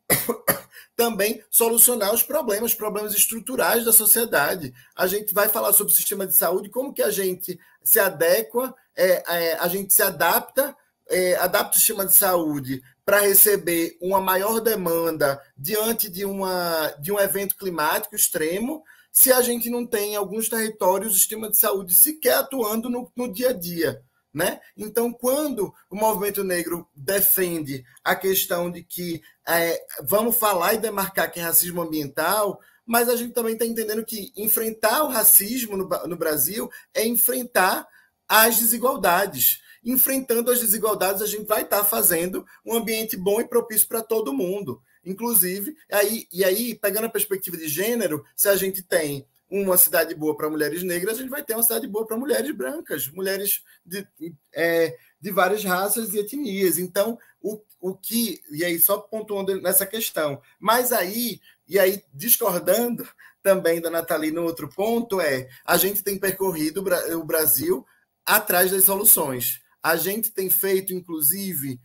S3: também solucionar os problemas estruturais da sociedade. A gente vai falar sobre o sistema de saúde, como que a gente se adequa, a gente se adapta o sistema de saúde para receber uma maior demanda diante de um evento climático extremo, se a gente não tem em alguns territórios o sistema de saúde sequer atuando no dia a dia, né? Então, quando o movimento negro defende a questão de que vamos falar e demarcar que é racismo ambiental, mas a gente também está entendendo que enfrentar o racismo no Brasil é enfrentar as desigualdades. Enfrentando as desigualdades, a gente vai estar fazendo um ambiente bom e propício para todo mundo. Inclusive, aí, pegando a perspectiva de gênero, se a gente tem uma cidade boa para mulheres negras, a gente vai ter uma cidade boa para mulheres brancas, mulheres de várias raças e etnias. Então, e aí só pontuando nessa questão, mas aí discordando também da Nathalie no outro ponto, a gente tem percorrido o Brasil atrás das soluções. A gente tem feito, inclusive,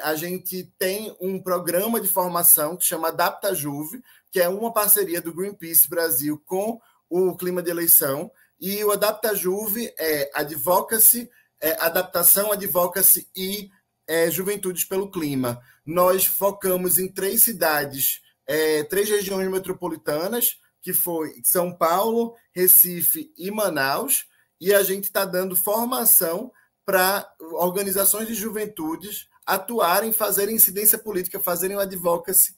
S3: a gente tem um programa de formação que chama Adapta Juve, que é uma parceria do Greenpeace Brasil com o Clima de Eleição, e o Adapta Juve é Advocacy, Adaptação, Advocacy e Juventudes pelo Clima. Nós focamos em 3 cidades, 3 regiões metropolitanas, que foi São Paulo, Recife e Manaus, e a gente está dando formação para organizações de juventudes atuarem, fazerem incidência política, fazerem o advocacy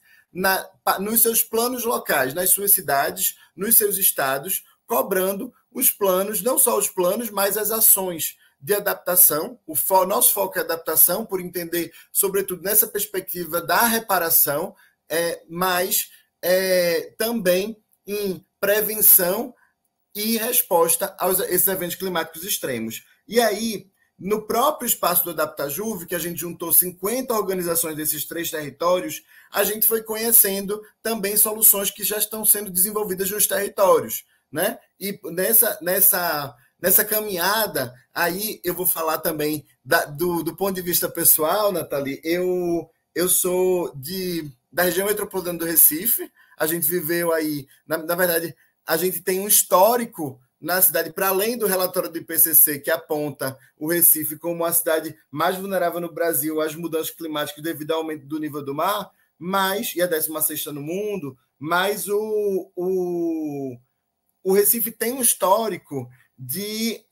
S3: nos seus planos locais, nas suas cidades, nos seus estados, cobrando os planos, não só os planos, mas as ações de adaptação. Nosso foco é adaptação, por entender, sobretudo nessa perspectiva da reparação, mas também em prevenção e resposta a esses eventos climáticos extremos. E aí, no próprio espaço do AdaptaJuve, que a gente juntou 50 organizações desses 3 territórios, a gente foi conhecendo também soluções que já estão sendo desenvolvidas nos territórios, né? E nessa caminhada, aí eu vou falar também do ponto de vista pessoal, Nathalie. Eu sou da região metropolitana do Recife. A gente viveu aí, na verdade, a gente tem um histórico na cidade, para além do relatório do IPCC, que aponta o Recife como a cidade mais vulnerável no Brasil às mudanças climáticas devido ao aumento do nível do mar, e a 16ª no mundo, mas o Recife tem um histórico de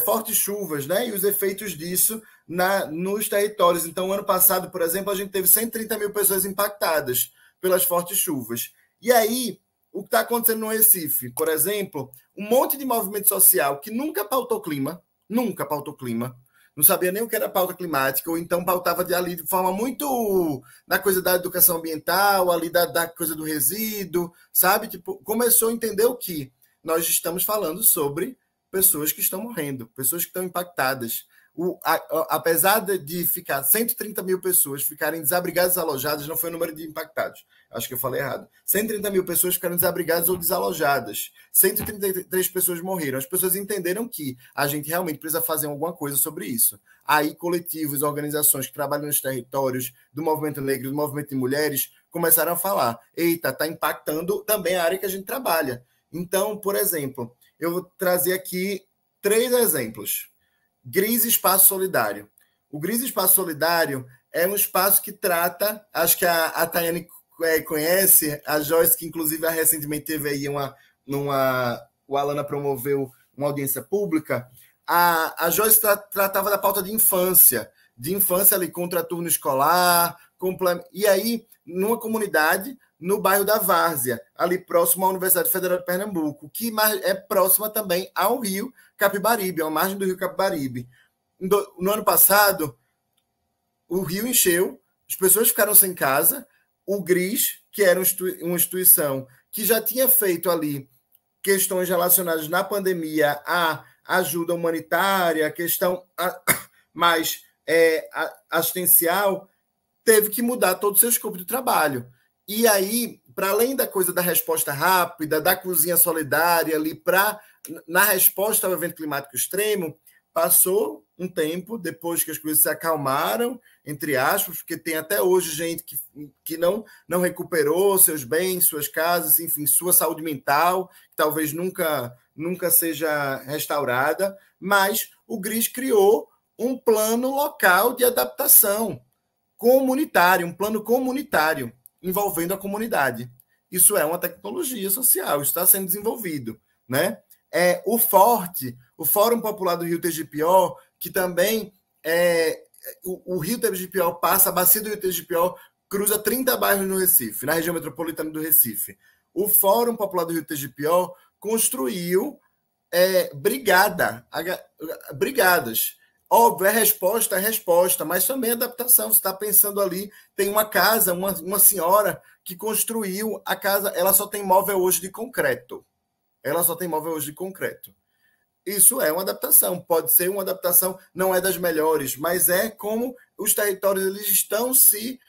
S3: fortes chuvas, né? E os efeitos disso nos territórios. Então, ano passado, por exemplo, a gente teve 130 mil pessoas impactadas pelas fortes chuvas. E aí, o que está acontecendo no Recife, por exemplo, um monte de movimento social que nunca pautou clima, não sabia nem o que era pauta climática, ou então pautava ali de forma muito na coisa da educação ambiental, ali da coisa do resíduo, sabe? Tipo, começou a entender o que nós estamos falando sobre pessoas que estão morrendo, pessoas que estão impactadas. Apesar de ficar 130 mil pessoas ficarem desabrigadas, desalojadas, não foi o número de impactados, acho que eu falei errado. 130 mil pessoas ficaram desabrigadas ou desalojadas. 133 pessoas morreram. As pessoas entenderam que a gente realmente precisa fazer alguma coisa sobre isso. Aí, coletivos, organizações que trabalham nos territórios do movimento negro, do movimento de mulheres, começaram a falar: eita, está impactando também a área que a gente trabalha. Então, por exemplo, eu vou trazer aqui 3 exemplos. GRIS Espaço Solidário. O GRIS Espaço Solidário é um espaço que trata, acho que a Tayane conhece, a Joyce, que inclusive recentemente teve aí o Alana promoveu uma audiência pública. A Joyce tratava da pauta de infância ali contra turno escolar, e aí numa comunidade no bairro da Várzea, ali próximo à Universidade Federal de Pernambuco, que é próxima também ao rio Capibaribe, à margem do rio Capibaribe. No ano passado, o rio encheu, as pessoas ficaram sem casa, o GRIS, que era uma instituição que já tinha feito ali questões relacionadas na pandemia à ajuda humanitária, a questão mais assistencial, teve que mudar todo o seu escopo de trabalho. E aí, para além da coisa da resposta rápida, da cozinha solidária ali, na resposta ao evento climático extremo, passou um tempo, depois que as coisas se acalmaram, entre aspas, porque tem até hoje gente que não recuperou seus bens, suas casas, enfim, sua saúde mental, que talvez nunca seja restaurada, mas o GRIS criou um plano local de adaptação comunitário, um plano comunitário, envolvendo a comunidade. Isso é uma tecnologia social, isso está sendo desenvolvido, né? o Forte, o Fórum Popular do Rio Tegipió, que também o Rio Tegipió passa, a bacia do Rio Tegipió cruza 30 bairros no Recife, na região metropolitana do Recife. O Fórum Popular do Rio Tegipió construiu brigadas. Óbvio, é resposta, mas também adaptação. Você está pensando ali, tem uma casa, uma senhora que construiu a casa, ela só tem móvel hoje de concreto. Isso é uma adaptação, pode ser uma adaptação, não é das melhores, mas é como os territórios eles estão se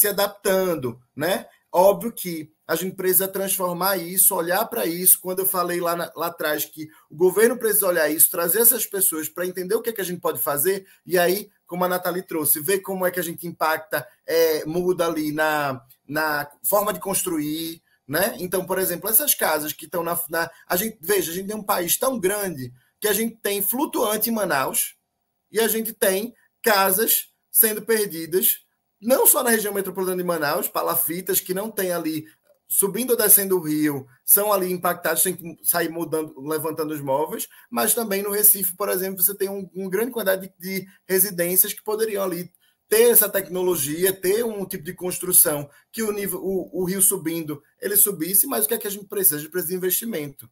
S3: adaptando, né? Óbvio que a gente precisa transformar isso, olhar para isso. Quando eu falei lá atrás que o governo precisa olhar isso, trazer essas pessoas para entender o que é que a gente pode fazer, e aí, como a Nathalie trouxe, ver como é que a gente impacta, muda ali na forma de construir, né? Então, por exemplo, essas casas que estão a gente tem um país tão grande que a gente tem flutuante em Manaus e a gente tem casas sendo perdidas, não só na região metropolitana de Manaus, palafitas que não tem ali, subindo ou descendo o rio, são ali impactados, tem que sair mudando, levantando os móveis, mas também no Recife, por exemplo, você tem uma grande quantidade de residências que poderiam ali ter essa tecnologia, ter um tipo de construção que o rio subindo, ele subisse, mas o que é que a gente precisa? A gente precisa de investimento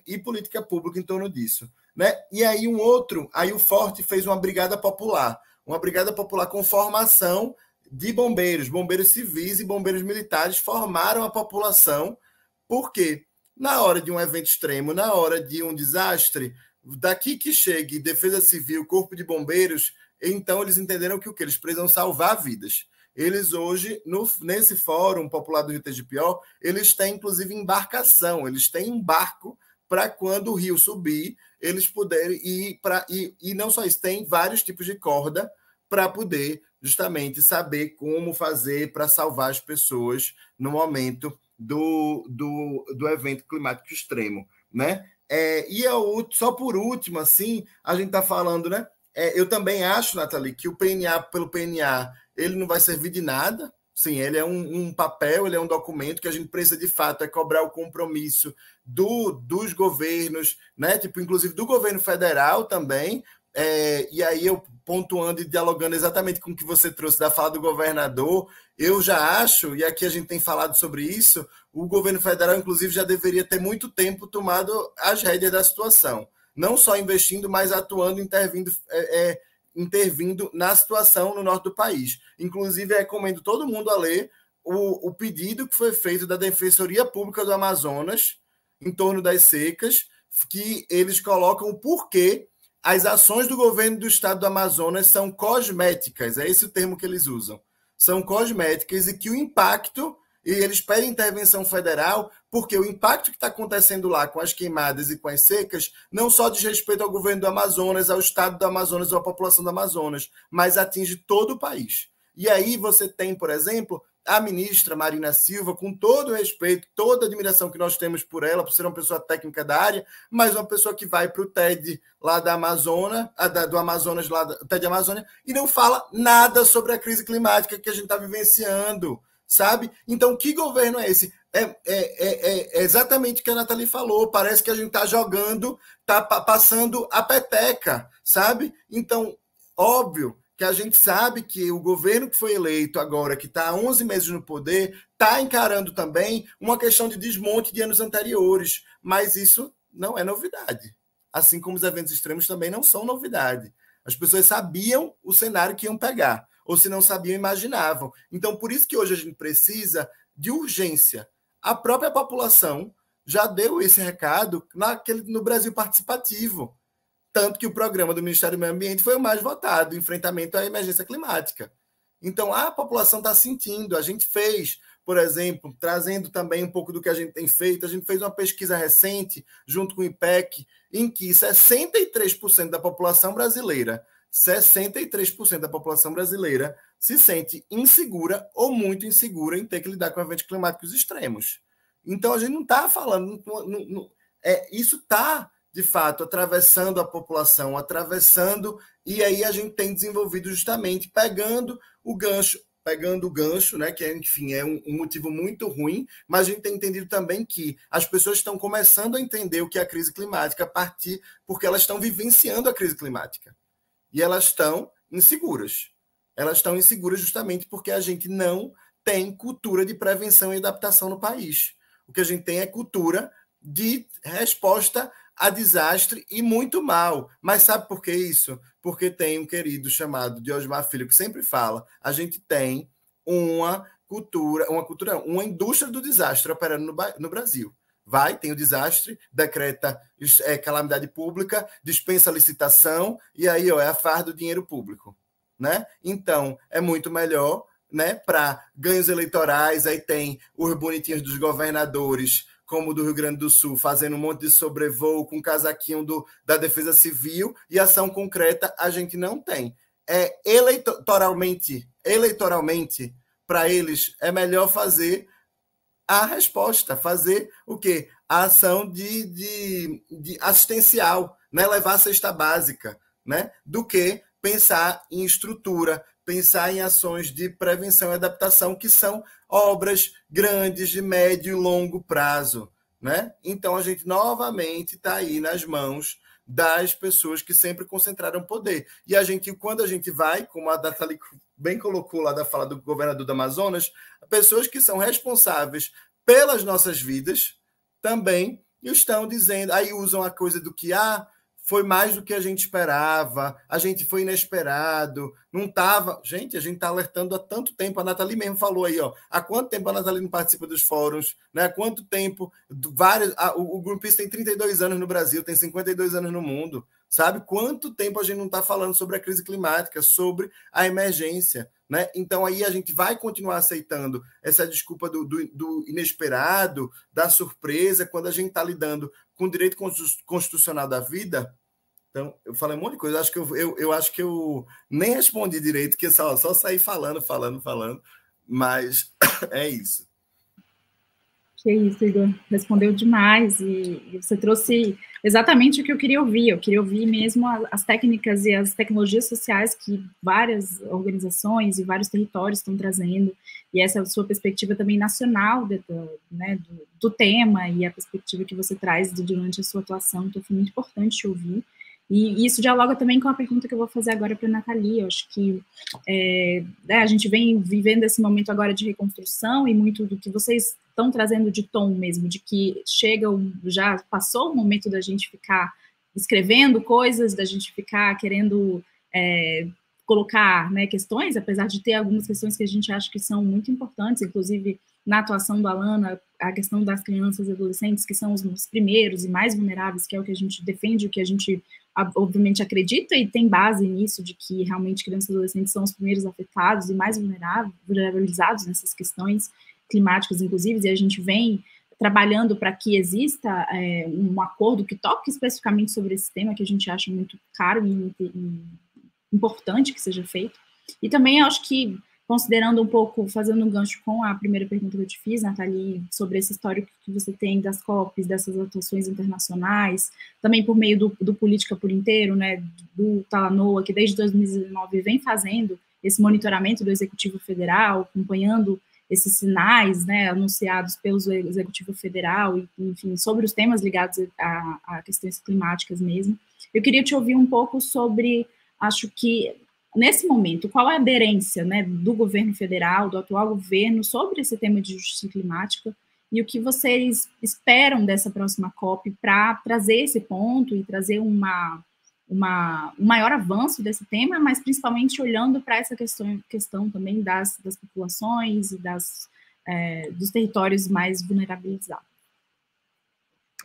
S3: e política pública em torno disso, né? E aí aí o Forte fez uma brigada popular com formação de bombeiros civis e bombeiros militares, formaram a população, porque na hora de um evento extremo, na hora de um desastre, daqui que chegue Defesa Civil, Corpo de Bombeiros, então eles entenderam que eles precisam salvar vidas. Eles hoje, nesse Fórum Popular do Rio Tegipió, eles têm inclusive embarcação, eles têm um barco para quando o rio subir, eles poderem ir e não só isso, tem vários tipos de corda para poder justamente saber como fazer para salvar as pessoas no momento do evento climático extremo, né? Só por último, assim, a gente está falando, né? Eu também acho, Nathalie, que o PNA, pelo PNA, ele não vai servir de nada. Sim, ele é um papel, ele é um documento que a gente precisa, de fato, cobrar o compromisso dos governos, né? Tipo, inclusive do governo federal também. E aí eu pontuando e dialogando exatamente com o que você trouxe da fala do governador, eu já acho, e aqui a gente tem falado sobre isso, o governo federal, inclusive, já deveria ter muito tempo tomado as rédeas da situação. Não só investindo, mas atuando, intervindo na situação no norte do país. Inclusive, recomendo todo mundo a ler o pedido que foi feito da Defensoria Pública do Amazonas em torno das secas, que eles colocam o porquê as ações do governo do estado do Amazonas são cosméticas, é esse o termo que eles usam. São cosméticas e que o impacto, e eles pedem intervenção federal, porque o impacto que está acontecendo lá com as queimadas e com as secas não só diz respeito ao governo do Amazonas, ao estado do Amazonas ou à população do Amazonas, mas atinge todo o país. E aí você tem, por exemplo, a ministra Marina Silva, com todo o respeito, toda a admiração que nós temos por ela, por ser uma pessoa técnica da área, mas uma pessoa que vai para o TED lá da Amazônia, do Amazonas, lá do TED Amazônia, e não fala nada sobre a crise climática que a gente está vivenciando, sabe? Então, que governo é esse? É exatamente o que a Nathalie falou, parece que a gente está jogando, está passando a peteca, sabe? Então, óbvio que a gente sabe que o governo que foi eleito agora, que está há 11 meses no poder, está encarando também uma questão de desmonte de anos anteriores, mas isso não é novidade. Assim como os eventos extremos também não são novidade. As pessoas sabiam o cenário que iam pegar, ou se não sabiam, imaginavam. Então, por isso que hoje a gente precisa de urgência. A própria população já deu esse recado no Brasil Participativo. Tanto que o programa do Ministério do Meio Ambiente foi o mais votado, enfrentamento à emergência climática. Então, a população está sentindo. A gente fez, por exemplo, trazendo também um pouco do que a gente tem feito, a gente fez uma pesquisa recente, junto com o IPEC, em que 63% da população brasileira, 63% da população brasileira se sente insegura ou muito insegura em ter que lidar com eventos climáticos extremos. Então, a gente não está falando... isso está... de fato, atravessando a população, e aí a gente tem desenvolvido justamente, pegando o gancho, pegando o gancho, né, que é, enfim, é um motivo muito ruim, mas a gente tem entendido também que as pessoas estão começando a entender o que é a crise climática porque elas estão vivenciando a crise climática. E elas estão inseguras. Elas estão inseguras justamente porque a gente não tem cultura de prevenção e adaptação no país. O que a gente tem é cultura de resposta a desastre e muito mal. Mas sabe por que isso? Porque tem um querido chamado Diosmar Filho que sempre fala, a gente tem uma indústria do desastre operando no Brasil. Tem o desastre, decreta calamidade pública, dispensa licitação, e aí é a farda do dinheiro público. Né? Então, é muito melhor, né, para ganhos eleitorais, aí tem os bonitinhos dos governadores, como o do Rio Grande do Sul, fazendo um monte de sobrevoo com casaquinho da Defesa Civil, e ação concreta a gente não tem. Eleitoralmente, para eles, é melhor fazer a resposta, fazer o quê? A ação de assistencial, né? Levar a cesta básica, né? Do que pensar em estrutura, pensar em ações de prevenção e adaptação, que são obras grandes, de médio e longo prazo. Né? Então, a gente novamente está aí nas mãos das pessoas que sempre concentraram poder. E quando a gente vai, como a Nathalie bem colocou lá da fala do governador do Amazonas, pessoas que são responsáveis pelas nossas vidas também estão dizendo, aí usam a coisa do que foi mais do que a gente esperava, a gente foi inesperado, não estava... Gente, a gente está alertando há tanto tempo, a Nathalie mesmo falou aí, há quanto tempo a Nathalie não participa dos fóruns, né? Há quanto tempo... O Greenpeace tem 32 anos no Brasil, tem 52 anos no mundo, sabe? Quanto tempo a gente não está falando sobre a crise climática, sobre a emergência, né? Então aí a gente vai continuar aceitando essa desculpa do inesperado, da surpresa, quando a gente está lidando com o direito constitucional da vida. Então, eu falei um monte de coisa, eu acho que eu nem respondi direito, que só saí falando, mas é isso.
S1: Que isso, Igor, respondeu demais, e você trouxe exatamente o que eu queria ouvir mesmo as técnicas e as tecnologias sociais que várias organizações e vários territórios estão trazendo, e essa sua perspectiva também nacional né, do tema, e a perspectiva que você traz durante a sua atuação, então foi muito importante te ouvir. E isso dialoga também com a pergunta que eu vou fazer agora para a Nathalie. Eu acho que a gente vem vivendo esse momento agora de reconstrução, e muito do que vocês estão trazendo de tom mesmo, de que já passou o momento da gente ficar escrevendo coisas, da gente ficar querendo colocar, né, questões, apesar de ter algumas questões que a gente acha que são muito importantes, inclusive na atuação do Alana, a questão das crianças e adolescentes, que são os primeiros e mais vulneráveis, que é o que a gente defende, o que a gente obviamente acredita e tem base nisso, de que realmente crianças e adolescentes são os primeiros afetados e mais vulnerabilizados nessas questões climáticas, inclusive, e a gente vem trabalhando para que exista um acordo que toque especificamente sobre esse tema, que a gente acha muito caro e importante que seja feito. E também acho que, considerando um pouco, fazendo um gancho com a primeira pergunta que eu te fiz, Nathalie, sobre esse histórico que você tem das COPs, dessas atuações internacionais, também por meio do Política por Inteiro, né, do Talanoa, que desde 2019 vem fazendo esse monitoramento do Executivo Federal, acompanhando esses sinais, né, anunciados pelo Executivo Federal, e, enfim, sobre os temas ligados a questões climáticas mesmo. Eu queria te ouvir um pouco sobre, acho que, nesse momento, qual é a aderência, né, do governo federal, do atual governo, sobre esse tema de justiça climática, e o que vocês esperam dessa próxima COP para trazer esse ponto e trazer um maior avanço desse tema, mas principalmente olhando para essa questão também das populações e dos territórios mais vulnerabilizados.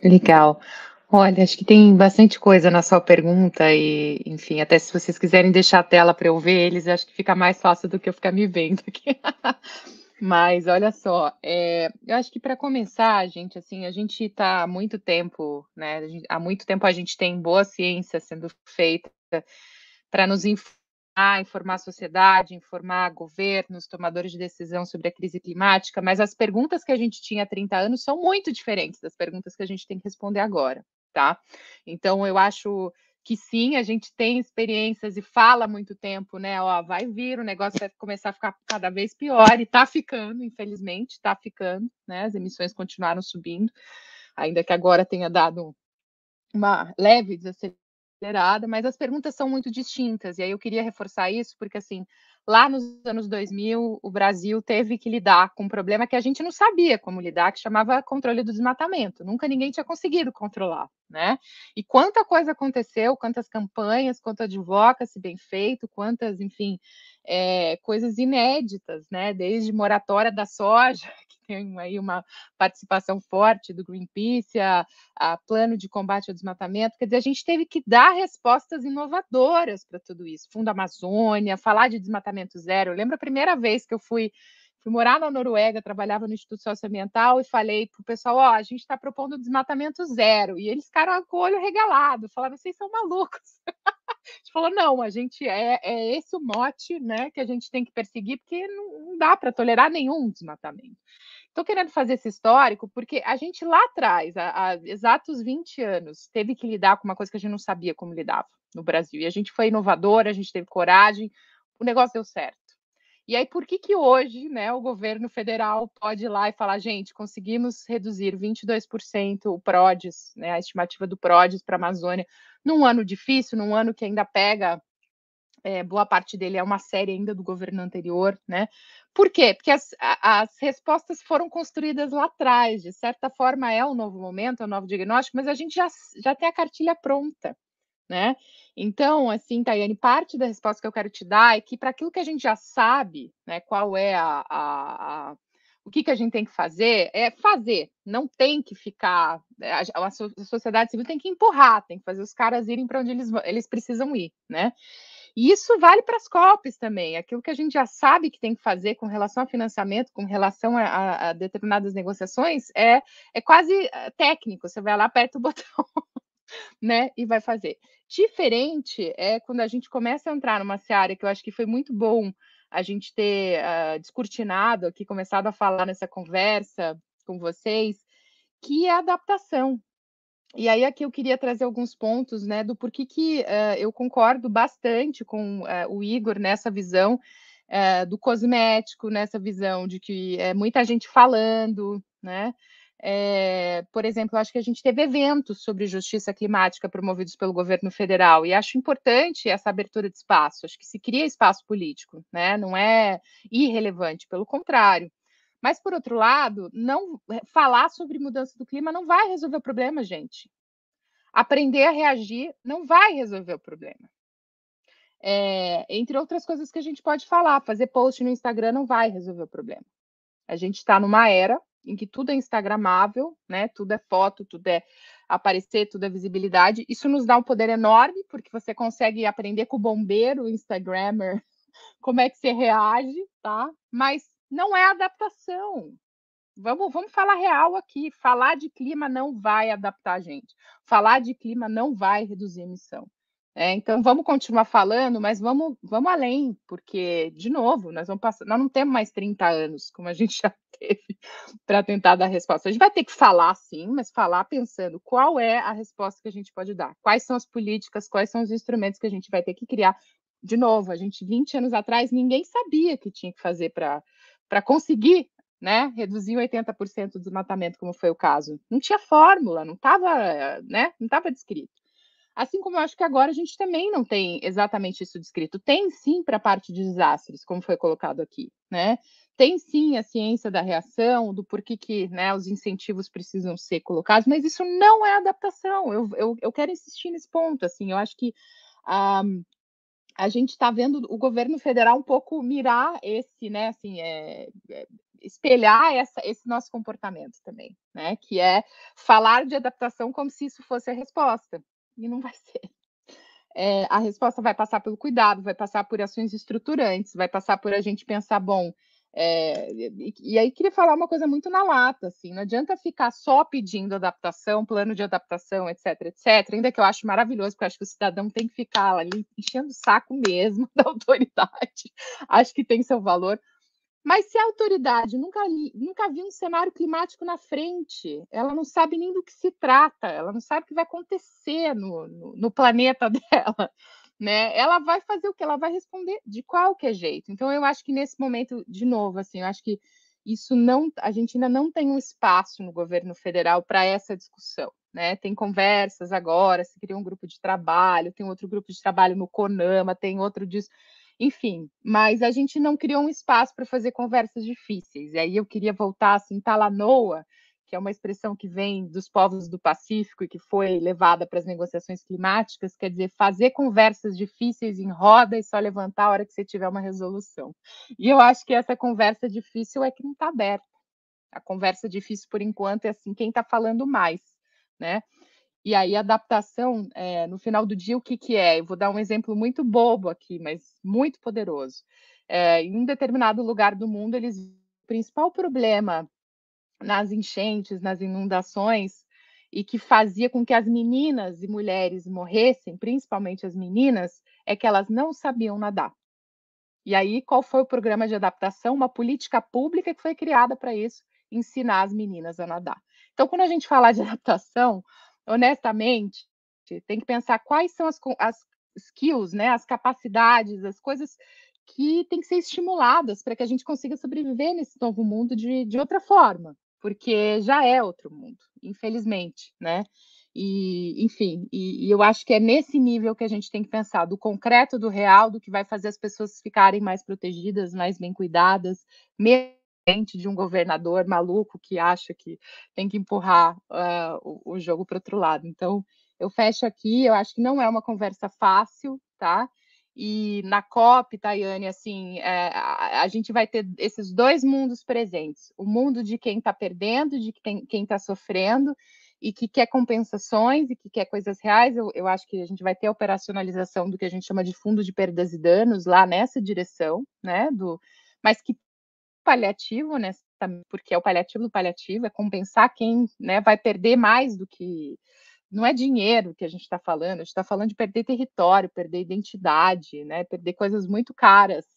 S2: Legal. Olha, acho que tem bastante coisa na sua pergunta e, enfim, até se vocês quiserem deixar a tela para eu ver eles, acho que fica mais fácil do que eu ficar me vendo aqui. Mas, olha só, eu acho que para começar, gente, assim, a gente está há muito tempo, né, há muito tempo a gente tem boa ciência sendo feita para nos informar a sociedade, informar governos, tomadores de decisão sobre a crise climática, mas as perguntas que a gente tinha há 30 anos são muito diferentes das perguntas que a gente tem que responder agora, tá? Então, eu acho que sim, a gente tem experiências e fala há muito tempo, né? Ó, vai vir, o negócio vai começar a ficar cada vez pior, e está ficando, infelizmente, está ficando, né? As emissões continuaram subindo, ainda que agora tenha dado uma leve desacelerada, mas as perguntas são muito distintas, e aí eu queria reforçar isso, porque assim, lá nos anos 2000, o Brasil teve que lidar com um problema que a gente não sabia como lidar, que chamava controle do desmatamento. Nunca ninguém tinha conseguido controlar, né? E quanta coisa aconteceu, quantas campanhas, quanto advocacy bem feito, quantas, enfim, coisas inéditas, né? Desde moratória da soja, que tem aí uma participação forte do Greenpeace, a plano de combate ao desmatamento. Quer dizer, a gente teve que dar respostas inovadoras para tudo isso. Fundo Amazônia, falar de desmatamento zero. Eu lembro a primeira vez que eu fui morar na Noruega, trabalhava no Instituto Socioambiental e falei para o pessoal, ó, a gente está propondo desmatamento zero. E eles ficaram com o olho regalado, falaram, vocês são malucos. A gente falou, não, a gente é esse o mote, né, que a gente tem que perseguir, porque não dá para tolerar nenhum desmatamento. Estou querendo fazer esse histórico porque a gente lá atrás, há exatos 20 anos, teve que lidar com uma coisa que a gente não sabia como lidava no Brasil. E a gente foi inovadora, a gente teve coragem, o negócio deu certo. E aí, por que hoje, né, o governo federal pode ir lá e falar, gente, conseguimos reduzir 22% o PRODES, né, a estimativa do PRODES para a Amazônia, num ano difícil, num ano que ainda pega, boa parte dele é uma série ainda do governo anterior, né? Por quê? Porque as respostas foram construídas lá atrás, de certa forma é um novo momento, é um novo diagnóstico, mas a gente já tem a cartilha pronta, né? Então, assim, Tayane, parte da resposta que eu quero te dar é que para aquilo que a gente já sabe, né, qual é o que a gente tem que fazer, é fazer, não tem que ficar, a sociedade civil tem que empurrar, tem que fazer os caras irem para onde eles precisam ir, né? E isso vale para as COPs também. Aquilo que a gente já sabe que tem que fazer com relação a financiamento, com relação a determinadas negociações, é quase técnico. Você vai lá, aperta o botão, né, e vai fazer. Diferente é quando a gente começa a entrar numa seara que eu acho que foi muito bom a gente ter descortinado aqui, começado a falar nessa conversa com vocês, que é a adaptação. E aí aqui eu queria trazer alguns pontos, né, do porquê que eu concordo bastante com o Igor nessa visão do cosmético, nessa visão de que muita gente falando, né? Por exemplo, acho que a gente teve eventos sobre justiça climática promovidos pelo governo federal, e acho importante essa abertura de espaço, acho que se cria espaço político, né? Não é irrelevante, pelo contrário. Mas, por outro lado, não falar sobre mudança do clima não vai resolver o problema, gente. Aprender a reagir não vai resolver o problema. Entre outras coisas que a gente pode falar, fazer post no Instagram não vai resolver o problema. A gente está numa era em que tudo é instagramável, né? Tudo é foto, tudo é aparecer, tudo é visibilidade. Isso nos dá um poder enorme, porque você consegue aprender com o bombeiro, o Instagrammer, como é que você reage, tá? Mas não é adaptação. Vamos falar real aqui. Falar de clima não vai adaptar a gente. Falar de clima não vai reduzir emissão. Então, vamos continuar falando, mas vamos além, porque, de novo, nós não temos mais 30 anos, como a gente já teve, para tentar dar resposta. A gente vai ter que falar, sim, mas falar pensando qual é a resposta que a gente pode dar, quais são as políticas, quais são os instrumentos que a gente vai ter que criar. De novo, a gente, 20 anos atrás, ninguém sabia o que tinha que fazer para conseguir, né, reduzir 80% do desmatamento, como foi o caso. Não tinha fórmula, não estava, né, não estava descrito. Assim como eu acho que agora a gente também não tem exatamente isso descrito. Tem sim para a parte de desastres, como foi colocado aqui, né? Tem sim a ciência da reação, do porquê que, né, os incentivos precisam ser colocados, mas isso não é adaptação. Eu quero insistir nesse ponto, assim, eu acho que a gente está vendo o governo federal um pouco mirar esse, né, assim, espelhar esse nosso comportamento também, né, que é falar de adaptação como se isso fosse a resposta, e não vai ser. A resposta vai passar pelo cuidado, vai passar por ações estruturantes, vai passar por a gente pensar, bom, e aí queria falar uma coisa muito na lata, assim, não adianta ficar só pedindo adaptação, plano de adaptação, etc, ainda que eu acho maravilhoso, porque eu acho que o cidadão tem que ficar ali enchendo o saco mesmo da autoridade, acho que tem seu valor, Mas se a autoridade nunca viu um cenário climático na frente, ela não sabe nem do que se trata, ela não sabe o que vai acontecer no planeta dela, né? Ela vai fazer o quê? Ela vai responder de qualquer jeito. Então, eu acho que nesse momento, de novo, assim, eu acho que isso não, a gente ainda não tem um espaço no governo federal para essa discussão, né? Tem conversas agora, se cria um grupo de trabalho, tem outro grupo de trabalho no CONAMA, tem outro disso. Enfim, mas a gente não criou um espaço para fazer conversas difíceis. E aí eu queria voltar assim, talanoa, que é uma expressão que vem dos povos do Pacífico e que foi levada para as negociações climáticas, quer dizer, fazer conversas difíceis em roda e só levantar a hora que você tiver uma resolução. E eu acho que essa conversa difícil é que não está aberta. A conversa difícil, por enquanto, é assim, quem está falando mais, né? E aí, adaptação, no final do dia, o que é? Eu vou dar um exemplo muito bobo aqui, mas muito poderoso. Em um determinado lugar do mundo, o principal problema nas enchentes, nas inundações, e que fazia com que as meninas e mulheres morressem, principalmente as meninas, é que elas não sabiam nadar. E aí, qual foi o programa de adaptação? Uma política pública que foi criada para isso, ensinar as meninas a nadar. Então, quando a gente fala de adaptação, honestamente, tem que pensar quais são as skills, né, as capacidades, as coisas que têm que ser estimuladas para que a gente consiga sobreviver nesse novo mundo de outra forma, porque já é outro mundo, infelizmente, né? E, enfim, e eu acho que é nesse nível que a gente tem que pensar, do concreto, do real, do que vai fazer as pessoas ficarem mais protegidas, mais bem cuidadas, mesmo de um governador maluco que acha que tem que empurrar o jogo para o outro lado. Então, eu fecho aqui, eu acho que não é uma conversa fácil, tá? E na COP, Tayane, assim, a gente vai ter esses dois mundos presentes, o mundo de quem está perdendo, de quem está sofrendo, e que quer compensações e que quer coisas reais. Eu acho que a gente vai ter a operacionalização do que a gente chama de fundo de perdas e danos lá nessa direção, né? Mas que paliativo, né? Porque é o paliativo do paliativo, é compensar quem, né, vai perder mais do que. Não é dinheiro que a gente está falando, a gente está falando de perder território, perder identidade, né? Perder coisas muito caras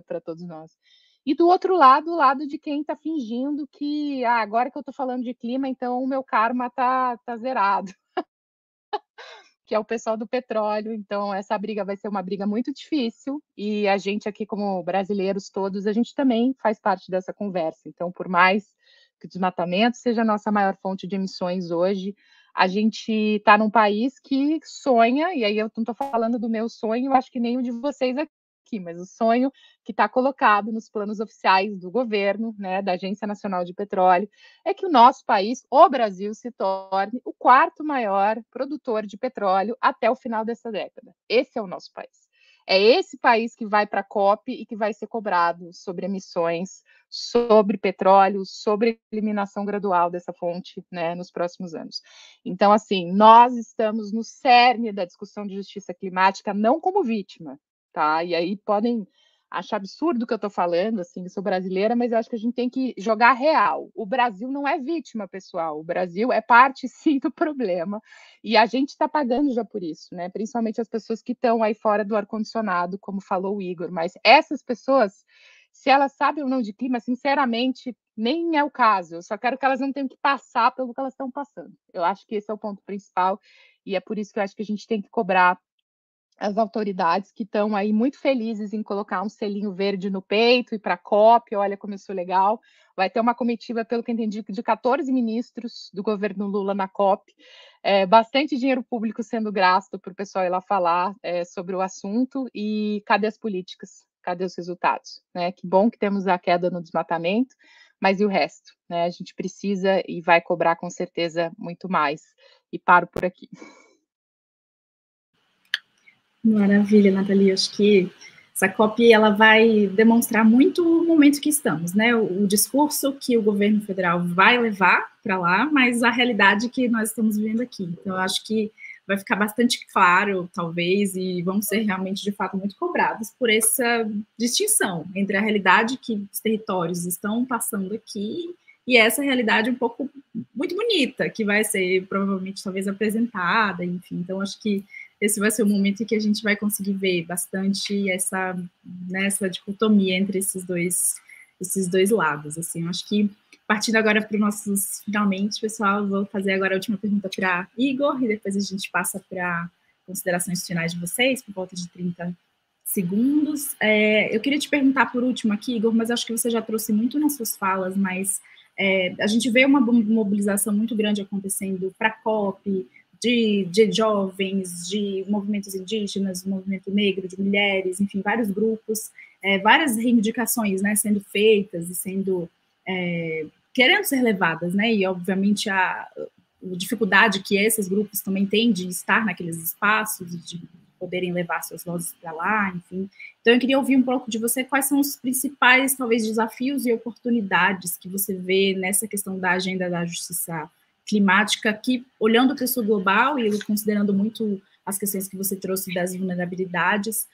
S2: para todos nós. E do outro lado, o lado de quem está fingindo que agora que eu estou falando de clima, então o meu karma está zerado, que é o pessoal do petróleo. Então, essa briga vai ser uma briga muito difícil, e a gente aqui, como brasileiros todos, a gente também faz parte dessa conversa. Então, por mais que o desmatamento seja a nossa maior fonte de emissões hoje, a gente está num país que sonha, e aí eu não estou falando do meu sonho, eu acho que nem o de vocês aqui, mas o sonho que está colocado nos planos oficiais do governo, né, da Agência Nacional de Petróleo, é que o nosso país, o Brasil, se torne o quarto maior produtor de petróleo até o final dessa década. Esse é o nosso país. É esse país que vai para a COP e que vai ser cobrado sobre emissões, sobre petróleo, sobre eliminação gradual dessa fonte, né, nos próximos anos. Então, assim, nós estamos no cerne da discussão de justiça climática, não como vítima, tá? E aí podem achar absurdo o que eu estou falando, assim, sou brasileira, mas eu acho que a gente tem que jogar real. O Brasil não é vítima, pessoal. O Brasil é parte, sim, do problema. E a gente está pagando já por isso, né? Principalmente as pessoas que estão aí fora do ar-condicionado, como falou o Igor. Mas essas pessoas, se elas sabem ou não de clima, sinceramente, nem é o caso. Eu só quero que elas não tenham que passar pelo que elas estão passando. Eu acho que esse é o ponto principal. E é por isso que eu acho que a gente tem que cobrar as autoridades que estão aí muito felizes em colocar um selinho verde no peito e para a COP, olha como isso é legal. Vai ter uma comitiva, pelo que entendi, de 14 ministros do governo Lula na COP, bastante dinheiro público sendo gasto para o pessoal ir lá falar sobre o assunto. E cadê as políticas? Cadê os resultados? Né? Que bom que temos a queda no desmatamento, mas e o resto? Né? A gente precisa e vai cobrar com certeza muito mais. E paro por aqui.
S1: Maravilha, Nathalie. Acho que essa COP ela vai demonstrar muito o momento que estamos, né? O discurso que o governo federal vai levar para lá, mas a realidade que nós estamos vivendo aqui. Então, eu acho que vai ficar bastante claro, talvez, e vão ser realmente, de fato, muito cobrados por essa distinção entre a realidade que os territórios estão passando aqui e essa realidade um pouco muito bonita, que vai ser, provavelmente, talvez apresentada, enfim. Então, acho que esse vai ser o momento em que a gente vai conseguir ver bastante essa dicotomia entre esses dois esses dois lados, assim. Eu acho que, partindo agora para os nossos finalmente, pessoal, vou fazer agora a última pergunta para Igor, e depois a gente passa para considerações finais de vocês, por volta de 30 segundos. Eu queria te perguntar por último aqui, Igor, mas acho que você já trouxe muito nas suas falas, mas a gente vê uma mobilização muito grande acontecendo para a COP, de jovens, de movimentos indígenas, movimento negro, de mulheres, enfim, vários grupos, várias reivindicações, né, sendo feitas e sendo querendo ser levadas, né, e obviamente a dificuldade que esses grupos também têm de estar naqueles espaços e de poderem levar suas vozes para lá, enfim. Então, eu queria ouvir um pouco de você quais são os principais, talvez, desafios e oportunidades que você vê nessa questão da agenda da justiça climática, que, olhando para o sul global e considerando muito as questões que você trouxe das vulnerabilidades,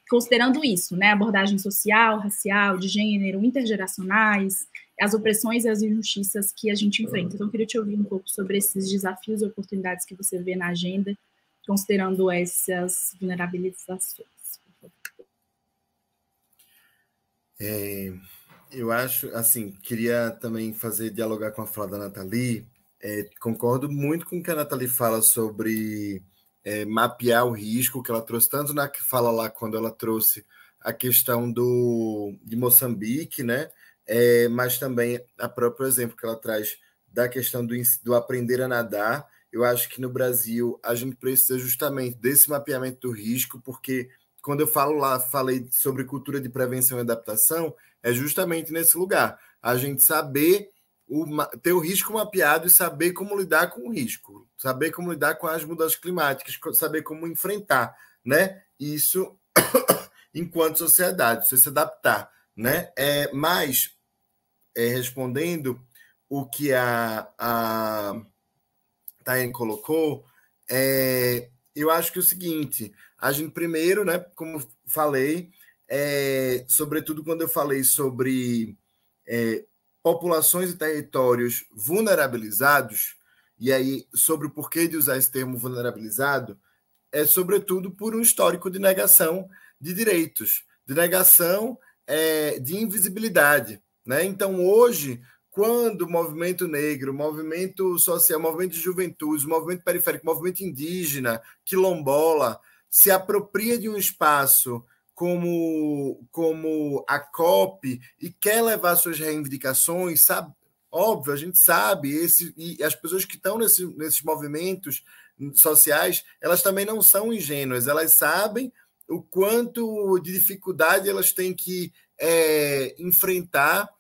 S1: considerando isso, né, abordagem social, racial, de gênero, intergeracionais, as opressões e as injustiças que a gente enfrenta. Então, eu queria te ouvir um pouco sobre esses desafios e oportunidades que você vê na agenda, considerando essas vulnerabilizações.
S3: Eu acho, assim, queria também dialogar com a fala da Nathalie. Concordo muito com o que a Nathalie fala sobre mapear o risco, que ela trouxe tanto na fala lá, quando ela trouxe a questão de Moçambique, né? Mas também o próprio exemplo que ela traz da questão do aprender a nadar. Eu acho que no Brasil a gente precisa justamente desse mapeamento do risco, porque quando eu falei sobre cultura de prevenção e adaptação, é justamente nesse lugar. A gente saber ter o risco mapeado e saber como lidar com o risco, saber como lidar com as mudanças climáticas, saber como enfrentar, né? Isso enquanto sociedade, você se adaptar, né? Mas, respondendo o que a Tayane colocou, eu acho que é o seguinte, a gente primeiro, né, como falei, sobretudo quando eu falei sobre populações e territórios vulnerabilizados, e aí sobre o porquê de usar esse termo vulnerabilizado, sobretudo por um histórico de negação de direitos, de negação de invisibilidade, né? Então, hoje, quando o movimento negro, o movimento social, o movimento de juventude, o movimento periférico, o movimento indígena, quilombola, se apropria de um espaço como a COP e quer levar suas reivindicações, sabe? Óbvio, a gente sabe, e as pessoas que estão nesses movimentos sociais, elas também não são ingênuas, elas sabem o quanto de dificuldade elas têm que enfrentar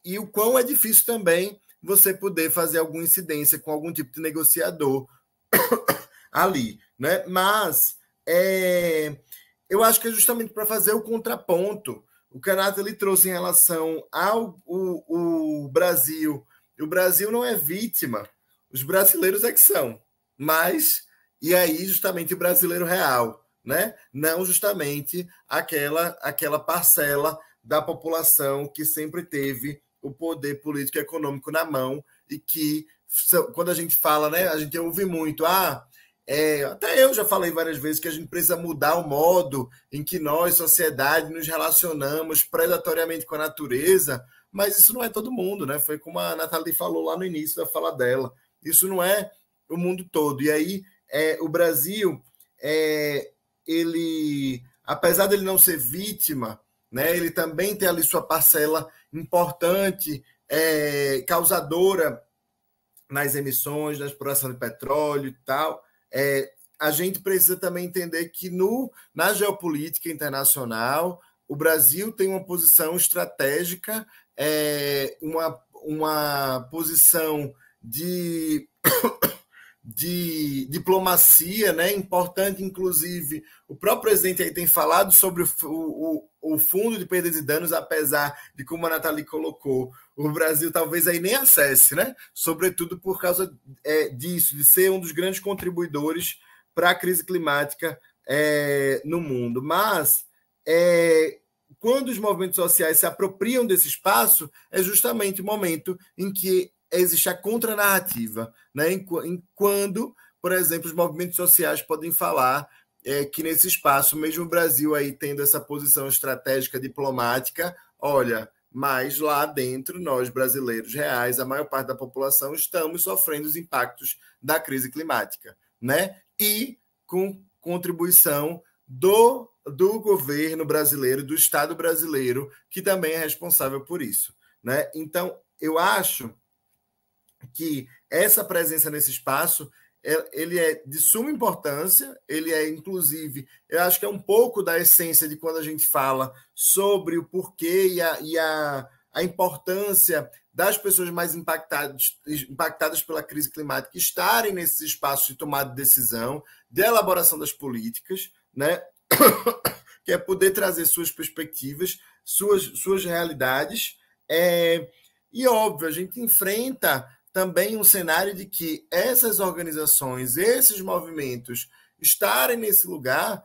S3: e o quão é difícil também você poder fazer alguma incidência com algum tipo de negociador ali, né? Mas eu acho que é justamente para fazer o contraponto. O que a Nathalie trouxe em relação ao o Brasil. O Brasil não é vítima, os brasileiros é que são. Mas, e aí, justamente o brasileiro real, né? Não justamente aquela parcela da população que sempre teve o poder político e econômico na mão e que, quando a gente fala, né? A gente ouve muito, até eu já falei várias vezes que a gente precisa mudar o modo em que nós, sociedade, nos relacionamos predatoriamente com a natureza, mas isso não é todo mundo, né? Foi como a Nathalie falou lá no início da fala dela. Isso não é o mundo todo. E aí, o Brasil, ele, apesar dele não ser vítima, né, ele também tem ali sua parcela importante, causadora nas emissões, na exploração de petróleo e tal. A gente precisa também entender que na geopolítica internacional, o Brasil tem uma posição estratégica, uma posição de diplomacia, né, importante, inclusive. O próprio presidente aí tem falado sobre o fundo de perdas e danos, apesar de, como a Nathalie colocou, o Brasil talvez aí nem acesse, né? Sobretudo por causa disso, de ser um dos grandes contribuidores para a crise climática no mundo. Mas, quando os movimentos sociais se apropriam desse espaço, é justamente o momento em que existe a contranarrativa, né? Quando, por exemplo, os movimentos sociais podem falar que nesse espaço, mesmo o Brasil aí tendo essa posição estratégica diplomática, olha, mas lá dentro, nós brasileiros reais, a maior parte da população, estamos sofrendo os impactos da crise climática, né? E com contribuição do governo brasileiro, do Estado brasileiro, que também é responsável por isso, né? Então, eu acho que essa presença nesse espaço ele é de suma importância, ele é, inclusive, eu acho que é um pouco da essência de quando a gente fala sobre o porquê e a importância das pessoas mais impactadas pela crise climática estarem nesses espaços de tomada de decisão, de elaboração das políticas, né? Que é poder trazer suas perspectivas, suas realidades. E, óbvio, a gente enfrenta também um cenário de que essas organizações, esses movimentos estarem nesse lugar,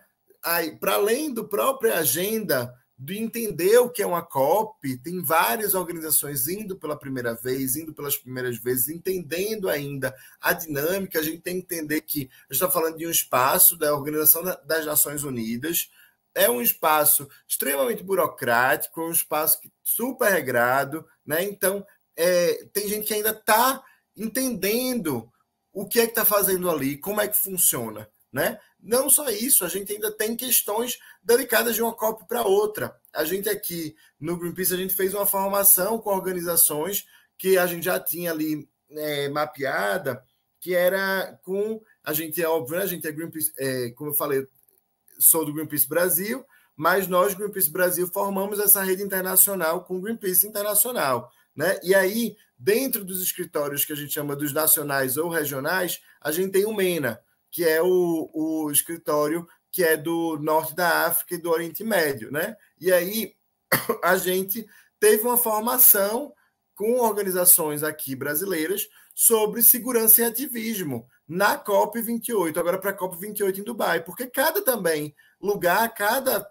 S3: para além da própria agenda de entender o que é uma COP, tem várias organizações indo pela primeira vez, indo pelas primeiras vezes, entendendo ainda a dinâmica. A gente tem que entender que a gente está falando de um espaço da Organização das Nações Unidas, é um espaço extremamente burocrático, um espaço super regrado, né? Então, tem gente que ainda está entendendo o que é que está fazendo ali, como é que funciona, né? Não só isso, a gente ainda tem questões delicadas de uma COP para outra. A gente aqui no Greenpeace, a gente fez uma formação com organizações que a gente já tinha ali mapeada, que era com... A gente é óbvio, né? A gente é Greenpeace, como eu falei, sou do Greenpeace Brasil, mas nós, Greenpeace Brasil, formamos essa rede internacional com o Greenpeace Internacional, né? E aí, dentro dos escritórios que a gente chama dos nacionais ou regionais, a gente tem o MENA, que é o escritório que é do norte da África e do Oriente Médio, né? E aí a gente teve uma formação com organizações aqui brasileiras sobre segurança e ativismo na COP28, agora para a COP28 em Dubai, porque cada também lugar, cada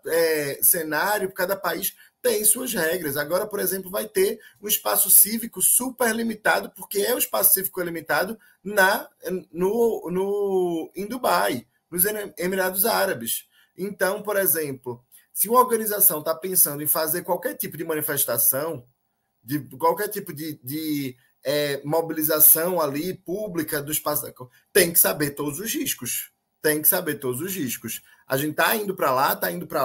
S3: cenário, cada país tem suas regras. Agora, por exemplo, vai ter um espaço cívico super limitado, porque é um espaço cívico limitado em Dubai, nos Emirados Árabes. Então, por exemplo, se uma organização está pensando em fazer qualquer tipo de manifestação, de qualquer tipo de mobilização ali pública do espaço, tem que saber todos os riscos. Tem que saber todos os riscos. A gente está indo para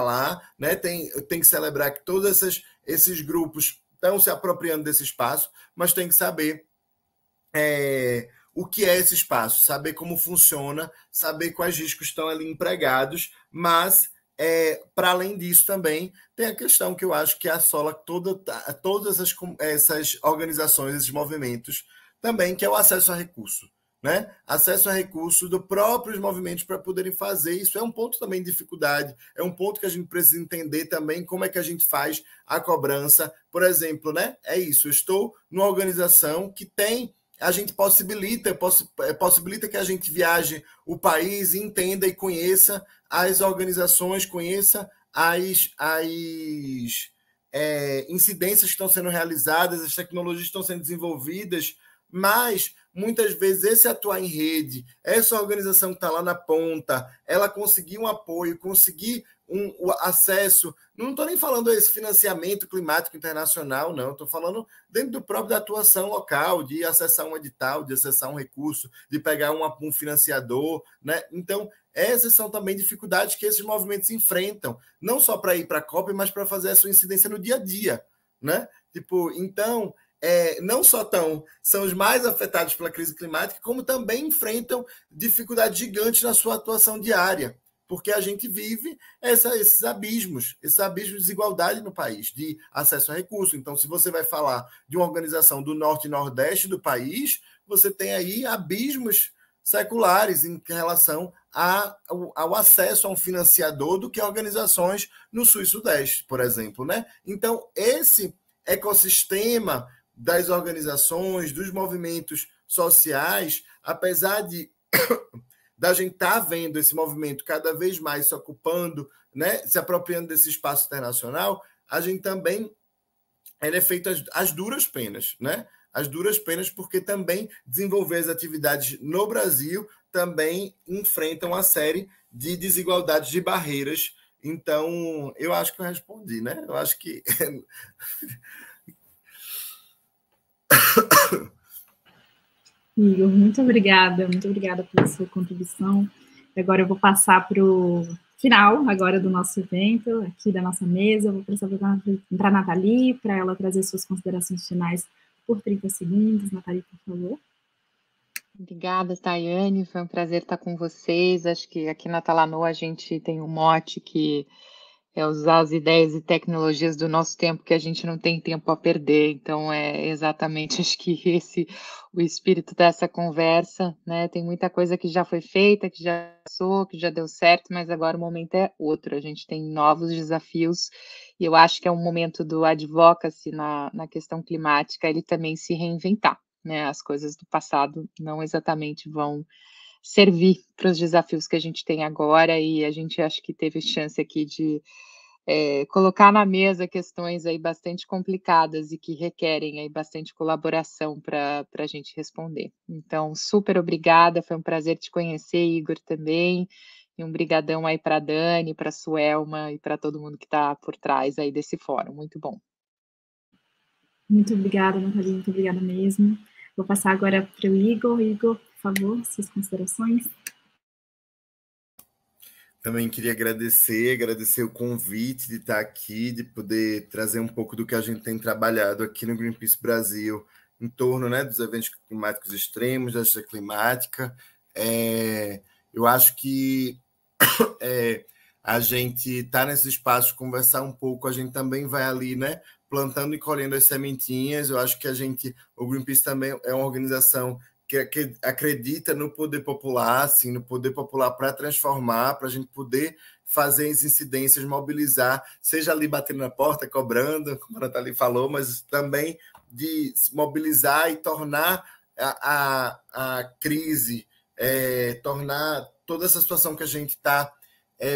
S3: lá, né? Tem que celebrar que todos esses grupos estão se apropriando desse espaço, mas tem que saber o que é esse espaço, saber como funciona, saber quais riscos estão ali empregados, mas para além disso também tem a questão que eu acho que assola todas essas organizações, esses movimentos também, que é o acesso a recurso, né? Acesso a recursos dos próprios movimentos para poderem fazer isso. É um ponto também de dificuldade, é um ponto que a gente precisa entender também como é que a gente faz a cobrança. Por exemplo, né? É isso, eu estou numa organização que a gente possibilita que a gente viaje o país e entenda e conheça as organizações, conheça as incidências que estão sendo realizadas, as tecnologias que estão sendo desenvolvidas, mas muitas vezes esse atuar em rede, essa organização que está lá na ponta, ela conseguir um apoio, conseguir o acesso, não estou nem falando desse financiamento climático internacional, não, estou falando dentro do próprio da atuação local, de acessar um edital, de acessar um recurso, de pegar um financiador, né? Então, essas são também dificuldades que esses movimentos enfrentam, não só para ir para a COP, mas para fazer a sua incidência no dia a dia, né? Então, não só são os mais afetados pela crise climática, como também enfrentam dificuldades gigantes na sua atuação diária, porque a gente vive esses abismos de desigualdade no país, de acesso a recursos. Então, se você vai falar de uma organização do norte e nordeste do país, você tem aí abismos seculares em relação ao acesso a um financiador do que organizações no sul e sudeste, por exemplo, né? Então, esse ecossistema das organizações, dos movimentos sociais, apesar da gente estar vendo esse movimento cada vez mais se ocupando, né, se apropriando desse espaço internacional, a gente também é feito as duras penas, né? As duras penas, porque também desenvolver as atividades no Brasil também enfrentam uma série de desigualdades, de barreiras Então, eu acho que eu respondi, né? Eu acho que...
S1: Igor, muito obrigada pela sua contribuição. Agora eu vou passar para o final agora do nosso evento, aqui da nossa mesa. Eu vou passar para a Nathalie, para ela trazer suas considerações finais por 30 segundos. Nathalie, por favor.
S2: Obrigada, Tayane. Foi um prazer estar com vocês. Acho que aqui na Talanoa a gente tem um mote que é usar as ideias e tecnologias do nosso tempo, que a gente não tem tempo a perder. Então, é exatamente, acho que esse o espírito dessa conversa, né? Tem muita coisa que já foi feita, que já passou, que já deu certo, mas agora o momento é outro. A gente tem novos desafios e eu acho que é um momento do advocacy na questão climática, ele também se reinventar, né? As coisas do passado não exatamente vão servir para os desafios que a gente tem agora, e a gente acho que teve chance aqui de colocar na mesa questões aí bastante complicadas e que requerem aí bastante colaboração para a gente responder. Então, super obrigada, foi um prazer te conhecer, Igor, também, e um brigadão aí para a Dani, para a Suelma e para todo mundo que está por trás aí desse fórum, muito bom.
S1: Muito obrigada, Nathalie, muito obrigada mesmo. Vou passar agora para o Igor. Igor, por favor, suas considerações.
S3: Também queria agradecer o convite de estar aqui, de poder trazer um pouco do que a gente tem trabalhado aqui no Greenpeace Brasil, em torno, né, dos eventos climáticos extremos, da justiça climática. Eu acho que a gente está nesse espaço, conversar um pouco, a gente também vai ali, né, plantando e colhendo as sementinhas. Eu acho que o Greenpeace também é uma organização que acredita no poder popular, assim, no poder popular para transformar, para a gente poder fazer as incidências, mobilizar, seja ali batendo na porta, cobrando, como a Nathalie falou, mas também de se mobilizar e tornar a crise, tornar toda essa situação que a gente está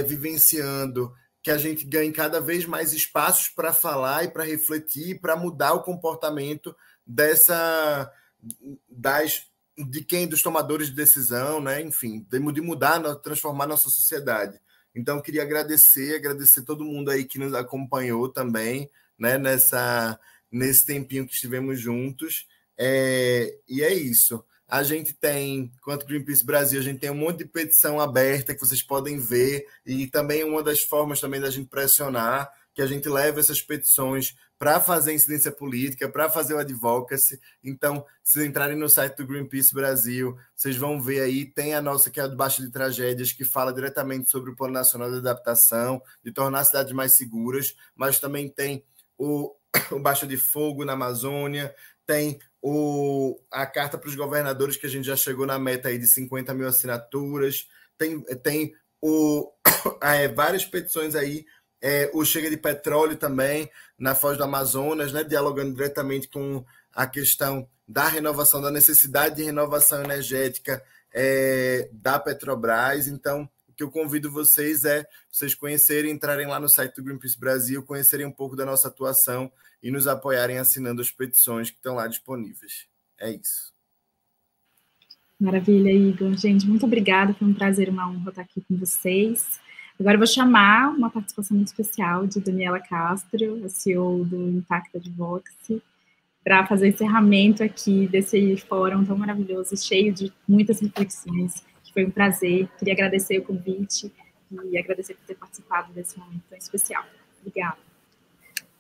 S3: vivenciando, que a gente ganhe cada vez mais espaços para falar e para refletir, para mudar o comportamento dos tomadores de decisão, né? Enfim, de mudar, transformar nossa sociedade. Então, queria agradecer todo mundo aí que nos acompanhou também, né? Nesse tempinho que estivemos juntos. E é isso. A gente tem, quanto Greenpeace Brasil, a gente tem um monte de petição aberta que vocês podem ver, e também uma das formas também da gente pressionar, que a gente leva essas petições para fazer incidência política, para fazer o advocacy. Então, se entrarem no site do Greenpeace Brasil, vocês vão ver aí, tem a nossa, que é a do Baixa de Tragédias, que fala diretamente sobre o Plano Nacional de Adaptação, de tornar as cidades mais seguras, mas também tem o Baixa de Fogo na Amazônia, tem a carta para os governadores, que a gente já chegou na meta aí de 50 mil assinaturas, tem várias petições aí, o Chega de Petróleo também, na Foz do Amazonas, né, dialogando diretamente com a questão da renovação, da necessidade de renovação energética da Petrobras. Então, o que eu convido vocês vocês conhecerem, entrarem lá no site do Greenpeace Brasil, conhecerem um pouco da nossa atuação e nos apoiarem assinando as petições que estão lá disponíveis. É isso.
S1: Maravilha, Igor. Gente, muito obrigada. Foi um prazer, uma honra estar aqui com vocês. Agora eu vou chamar uma participação muito especial de Daniela Castro, a CEO do Impacta Advocacy, para fazer o encerramento aqui desse fórum tão maravilhoso, cheio de muitas reflexões. Foi um prazer. Queria agradecer o convite e agradecer por ter participado desse momento tão especial. Obrigada.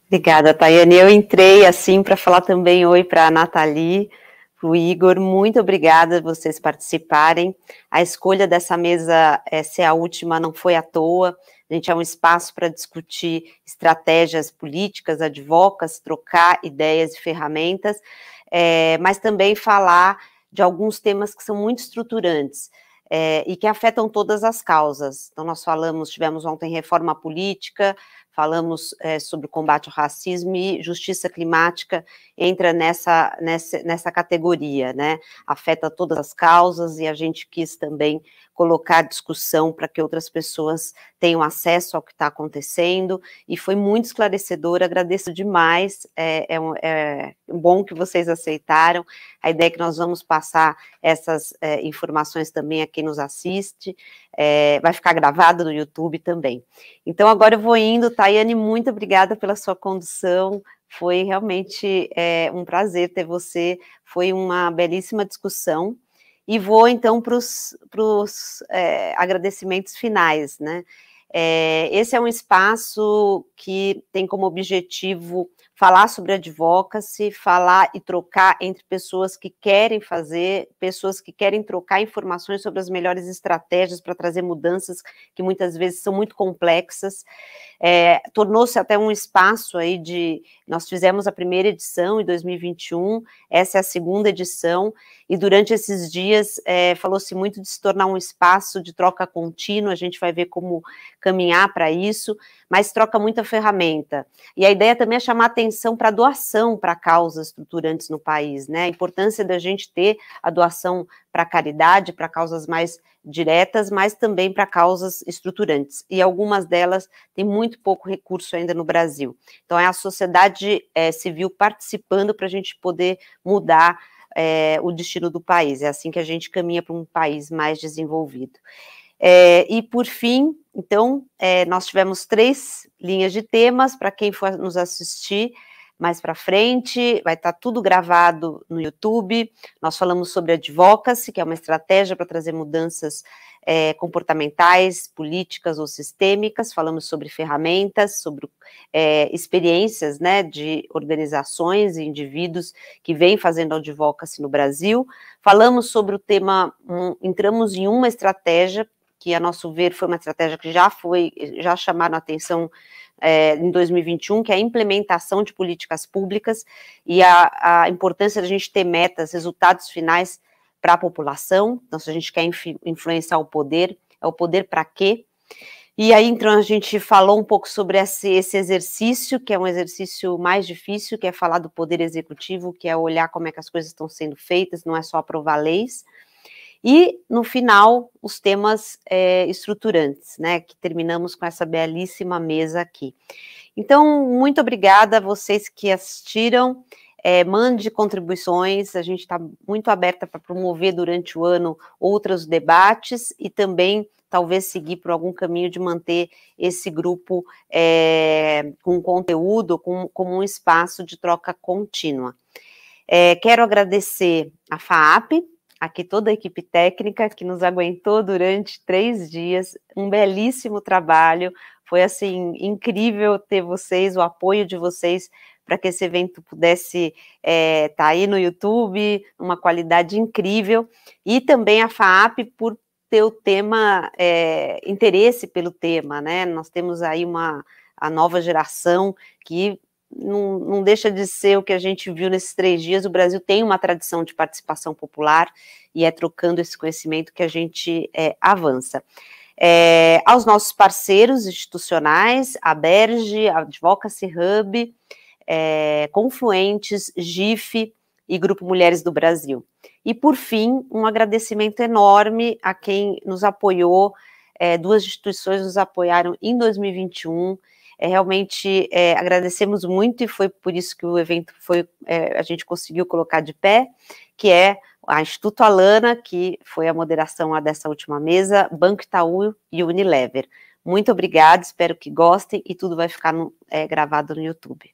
S4: Obrigada, Tayane. Eu entrei assim para falar também oi para a Nathalie, para o Igor. Muito obrigada por vocês participarem. A escolha dessa mesa ser a última não foi à toa. A gente é um espaço para discutir estratégias políticas, advocacy, trocar ideias e ferramentas, mas também falar de alguns temas que são muito estruturantes. E que afetam todas as causas. Então, nós tivemos ontem reforma política, falamos sobre o combate ao racismo, e justiça climática entra nessa categoria, né? Afeta todas as causas, e a gente quis também colocar discussão para que outras pessoas tenham acesso ao que está acontecendo, e foi muito esclarecedor, agradeço demais, é bom que vocês aceitaram, a ideia é que nós vamos passar essas informações também a quem nos assiste, vai ficar gravado no YouTube também. Então agora eu vou indo, Tayane, muito obrigada pela sua condução, foi realmente um prazer ter você, foi uma belíssima discussão. E vou, então, para os agradecimentos finais, né? Esse é um espaço que tem como objetivo falar sobre advocacy, falar e trocar entre pessoas que querem fazer, pessoas que querem trocar informações sobre as melhores estratégias para trazer mudanças que muitas vezes são muito complexas. Tornou-se até um espaço aí nós fizemos a primeira edição em 2021, essa é a segunda edição, e durante esses dias falou-se muito de se tornar um espaço de troca contínua, a gente vai ver como caminhar para isso, mas troca muita ferramenta. E a ideia também é chamar atenção para a doação para causas estruturantes no país, né? A importância da gente ter a doação para caridade, para causas mais diretas, mas também para causas estruturantes. E algumas delas têm muito pouco recurso ainda no Brasil. Então, é a sociedade civil participando para a gente poder mudar o destino do país. É assim que a gente caminha para um país mais desenvolvido. E, por fim, então, nós tivemos 3 linhas de temas, para quem for nos assistir mais para frente, vai estar tudo gravado no YouTube. Nós falamos sobre advocacy, que é uma estratégia para trazer mudanças comportamentais, políticas ou sistêmicas, falamos sobre ferramentas, sobre experiências, né, de organizações e indivíduos que vêm fazendo advocacy no Brasil. Falamos sobre o tema, entramos em uma estratégia, que a nosso ver foi uma estratégia que já chamaram a atenção em 2021, que é a implementação de políticas públicas e a importância da gente ter metas, resultados finais para a população. Então, se a gente quer influenciar o poder, é o poder para quê? E aí, então, a gente falou um pouco sobre esse exercício, que é um exercício mais difícil, que é falar do poder executivo, que é olhar como é que as coisas estão sendo feitas, não é só aprovar leis. E, no final, os temas estruturantes, né, que terminamos com essa belíssima mesa aqui. Então, muito obrigada a vocês que assistiram, mande contribuições, a gente está muito aberta para promover durante o ano outros debates e também, talvez, seguir por algum caminho de manter esse grupo com conteúdo, como um espaço de troca contínua. Quero agradecer a FAAP, aqui toda a equipe técnica que nos aguentou durante 3 dias, um belíssimo trabalho, foi assim, incrível ter vocês, o apoio de vocês, para que esse evento pudesse estar aí no YouTube, uma qualidade incrível, e também a FAAP por ter o tema, interesse pelo tema, né, nós temos aí a nova geração que não deixa de ser o que a gente viu nesses 3 dias, o Brasil tem uma tradição de participação popular, e é trocando esse conhecimento que a gente avança. Aos nossos parceiros institucionais, a Berge, a Advocacy Hub, Confluentes, GIF e Grupo Mulheres do Brasil. E, por fim, um agradecimento enorme a quem nos apoiou, 2 instituições nos apoiaram em 2021, realmente agradecemos muito e foi por isso que o evento a gente conseguiu colocar de pé, que é a Instituto Alana, que foi a moderação dessa última mesa, Banco Itaú e Unilever. Muito obrigada, espero que gostem e tudo vai ficar gravado no YouTube.